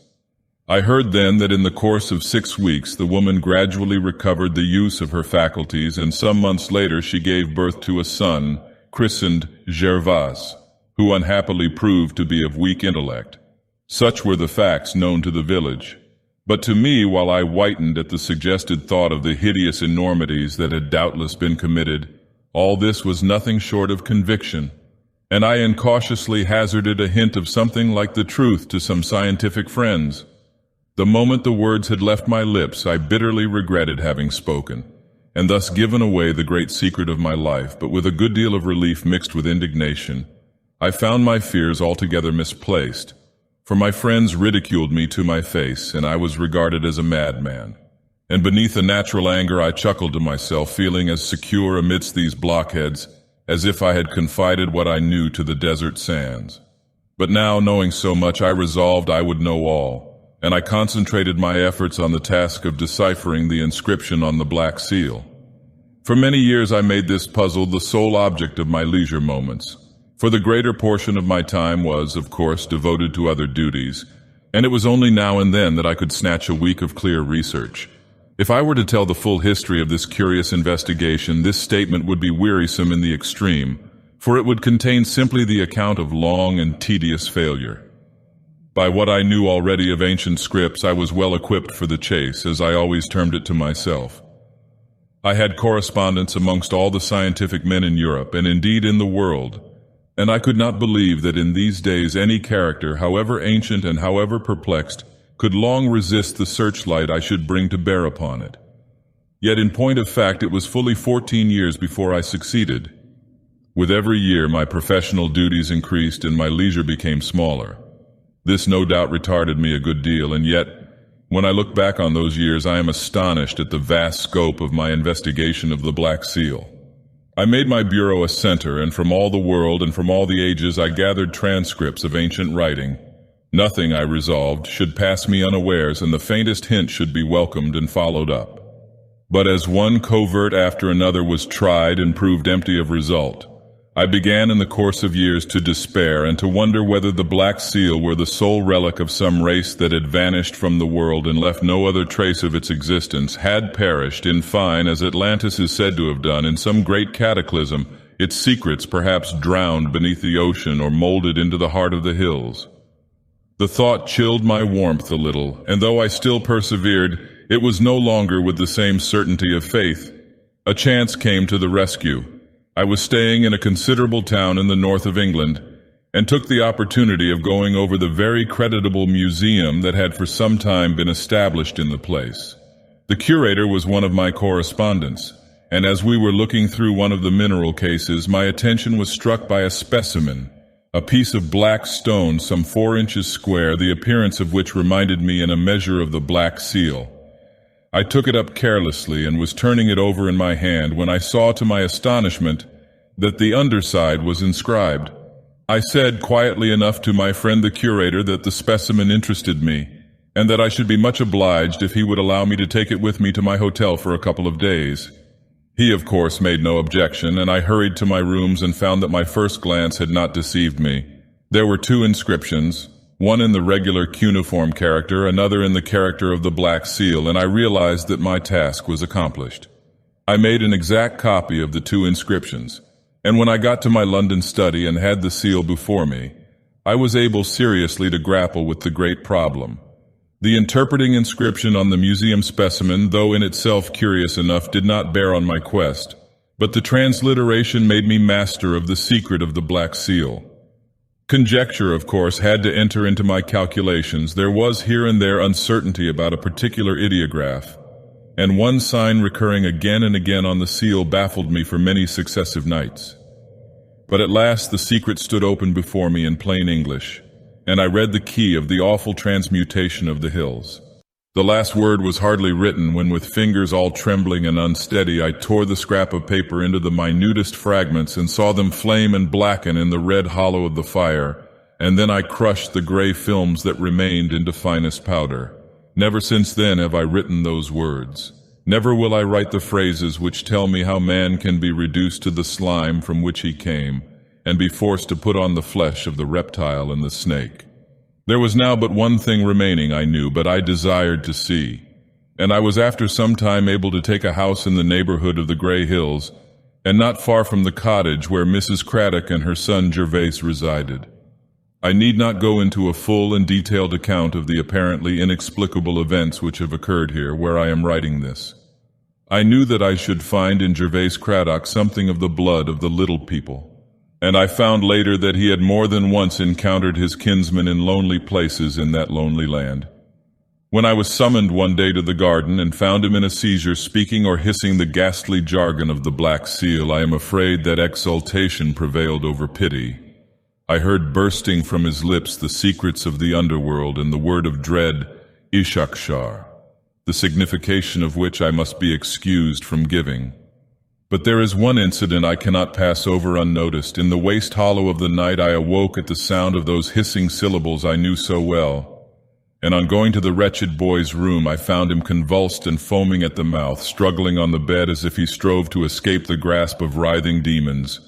A: I heard then that in the course of 6 weeks the woman gradually recovered the use of her faculties, and some months later she gave birth to a son, christened Gervais, who unhappily proved to be of weak intellect. Such were the facts known to the village. But to me, while I whitened at the suggested thought of the hideous enormities that had doubtless been committed, all this was nothing short of conviction, and I incautiously hazarded a hint of something like the truth to some scientific friends. The moment the words had left my lips, I bitterly regretted having spoken, and thus given away the great secret of my life, but with a good deal of relief mixed with indignation. I found my fears altogether misplaced, for my friends ridiculed me to my face, and I was regarded as a madman. And beneath a natural anger I chuckled to myself, feeling as secure amidst these blockheads as if I had confided what I knew to the desert sands. But now, knowing so much, I resolved I would know all, and I concentrated my efforts on the task of deciphering the inscription on the Black Seal. For many years I made this puzzle the sole object of my leisure moments, for the greater portion of my time was, of course, devoted to other duties, and it was only now and then that I could snatch a week of clear research. If I were to tell the full history of this curious investigation, this statement would be wearisome in the extreme, for it would contain simply the account of long and tedious failure. By what I knew already of ancient scripts, I was well equipped for the chase, as I always termed it to myself. I had correspondence amongst all the scientific men in Europe, and indeed in the world, and I could not believe that in these days any character, however ancient and however perplexed, could long resist the searchlight I should bring to bear upon it. Yet in point of fact it was fully 14 years before I succeeded. With every year my professional duties increased and my leisure became smaller. This no doubt retarded me a good deal, and yet, when I look back on those years, I am astonished at the vast scope of my investigation of the Black Seal. I made my bureau a center, and from all the world and from all the ages I gathered transcripts of ancient writing. Nothing, I resolved, should pass me unawares, and the faintest hint should be welcomed and followed up. But as one covert after another was tried and proved empty of result, I began in the course of years to despair and to wonder whether the Black Seal were the sole relic of some race that had vanished from the world and left no other trace of its existence, had perished, in fine, as Atlantis is said to have done, in some great cataclysm, its secrets perhaps drowned beneath the ocean or molded into the heart of the hills. The thought chilled my warmth a little, and though I still persevered, it was no longer with the same certainty of faith. A chance came to the rescue. I was staying in a considerable town in the north of England, and took the opportunity of going over the very creditable museum that had for some time been established in the place. The curator was one of my correspondents, and as we were looking through one of the mineral cases, my attention was struck by a specimen, a piece of black stone some 4 inches square, the appearance of which reminded me in a measure of the Black Seal. I took it up carelessly and was turning it over in my hand when I saw to my astonishment that the underside was inscribed. I said quietly enough to my friend the curator that the specimen interested me, and that I should be much obliged if he would allow me to take it with me to my hotel for a couple of days. He, of course, made no objection, and I hurried to my rooms and found that my first glance had not deceived me. There were 2 inscriptions, one in the regular cuneiform character, another in the character of the Black Seal, and I realized that my task was accomplished. I made an exact copy of the 2 inscriptions, and when I got to my London study and had the seal before me, I was able seriously to grapple with the great problem. The interpreting inscription on the museum specimen, though in itself curious enough, did not bear on my quest, but the transliteration made me master of the secret of the Black Seal. Conjecture, of course, had to enter into my calculations. There was here and there uncertainty about a particular ideograph, and one sign recurring again and again on the seal baffled me for many successive nights. But at last the secret stood open before me in plain English, and I read the key of the awful transmutation of the hills. The last word was hardly written when, with fingers all trembling and unsteady, I tore the scrap of paper into the minutest fragments and saw them flame and blacken in the red hollow of the fire, and then I crushed the gray films that remained into finest powder. Never since then have I written those words. Never will I write the phrases which tell me how man can be reduced to the slime from which he came, and be forced to put on the flesh of the reptile and the snake. There was now but one thing remaining, I knew, but I desired to see, and I was after some time able to take a house in the neighborhood of the Grey Hills, and not far from the cottage where Mrs. Craddock and her son Gervase resided. I need not go into a full and detailed account of the apparently inexplicable events which have occurred here where I am writing this. I knew that I should find in Gervase Craddock something of the blood of the little people, and I found later that he had more than once encountered his kinsmen in lonely places in that lonely land. When I was summoned one day to the garden and found him in a seizure speaking or hissing the ghastly jargon of the Black Seal, I am afraid that exultation prevailed over pity. I heard bursting from his lips the secrets of the underworld and the word of dread, Ishakshar, the signification of which I must be excused from giving. But there is one incident I cannot pass over unnoticed. In the waste hollow of the night I awoke at the sound of those hissing syllables I knew so well, and on going to the wretched boy's room I found him convulsed and foaming at the mouth, struggling on the bed as if he strove to escape the grasp of writhing demons.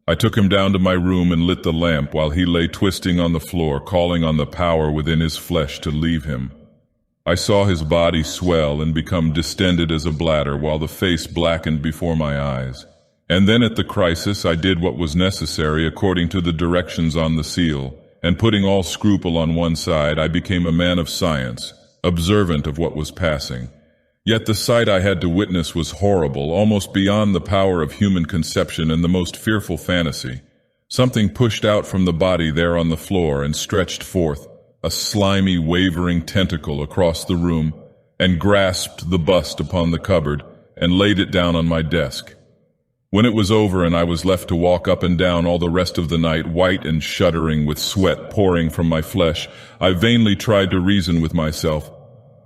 A: I took him down to my room and lit the lamp while he lay twisting on the floor, calling on the power within his flesh to leave him. I saw his body swell and become distended as a bladder, while the face blackened before my eyes. And then at the crisis I did what was necessary according to the directions on the seal, and putting all scruple on one side, I became a man of science, observant of what was passing. Yet the sight I had to witness was horrible, almost beyond the power of human conception and the most fearful fantasy. Something pushed out from the body there on the floor and stretched forth, a slimy, wavering tentacle across the room, and grasped the bust upon the cupboard and laid it down on my desk. When it was over and I was left to walk up and down all the rest of the night, white and shuddering with sweat pouring from my flesh, I vainly tried to reason with myself.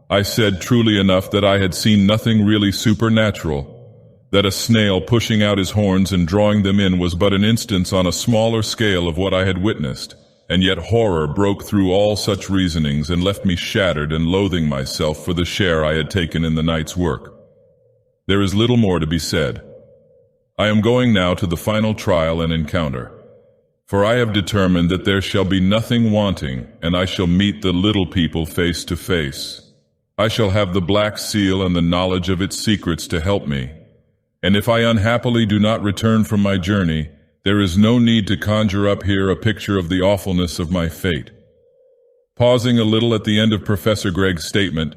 A: I said truly enough that I had seen nothing really supernatural, that a snail pushing out his horns and drawing them in was but an instance on a smaller scale of what I had witnessed. And yet horror broke through all such reasonings and left me shattered and loathing myself for the share I had taken in the night's work. There is little more to be said. I am going now to the final trial and encounter. For I have determined that there shall be nothing wanting, and I shall meet the little people face to face. I shall have the Black Seal and the knowledge of its secrets to help me. And if I unhappily do not return from my journey, there is no need to conjure up here a picture of the awfulness of my fate. Pausing a little at the end of Professor Gregg's statement,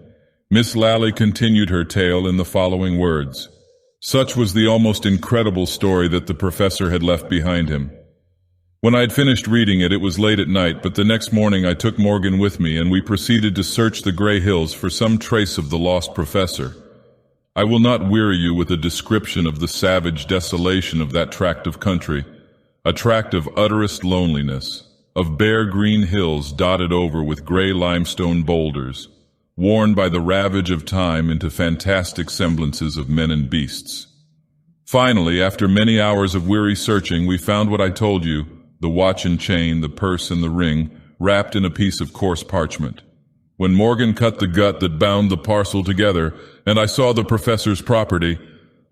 A: Miss Lally continued her tale in the following words. Such was the almost incredible story that the professor had left behind him. When I had finished reading it, it was late at night, but the next morning I took Morgan with me and we proceeded to search the Grey Hills for some trace of the lost professor. I will not weary you with a description of the savage desolation of that tract of country, a tract of utterest loneliness, of bare green hills dotted over with gray limestone boulders, worn by the ravage of time into fantastic semblances of men and beasts. Finally, after many hours of weary searching, we found what I told you, the watch and chain, the purse and the ring, wrapped in a piece of coarse parchment. When Morgan cut the gut that bound the parcel together, and I saw the professor's property,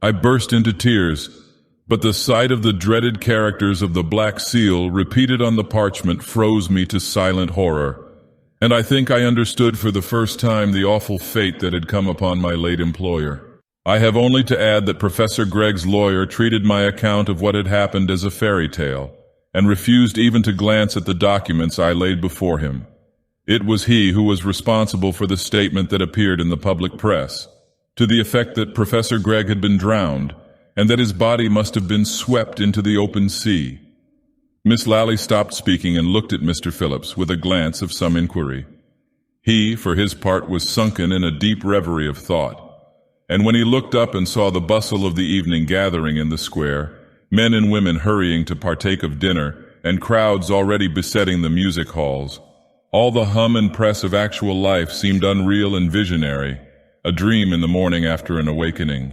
A: I burst into tears, but the sight of the dreaded characters of the Black Seal repeated on the parchment froze me to silent horror, and I think I understood for the first time the awful fate that had come upon my late employer. I have only to add that Professor Gregg's lawyer treated my account of what had happened as a fairy tale, and refused even to glance at the documents I laid before him. It was he who was responsible for the statement that appeared in the public press, to the effect that Professor Gregg had been drowned, and that his body must have been swept into the open sea. Miss Lally stopped speaking and looked at Mr. Phillips with a glance of some inquiry. He, for his part, was sunken in a deep reverie of thought, and when he looked up and saw the bustle of the evening gathering in the square, men and women hurrying to partake of dinner, and crowds already besetting the music halls, all the hum and press of actual life seemed unreal and visionary, a dream in the morning after an awakening.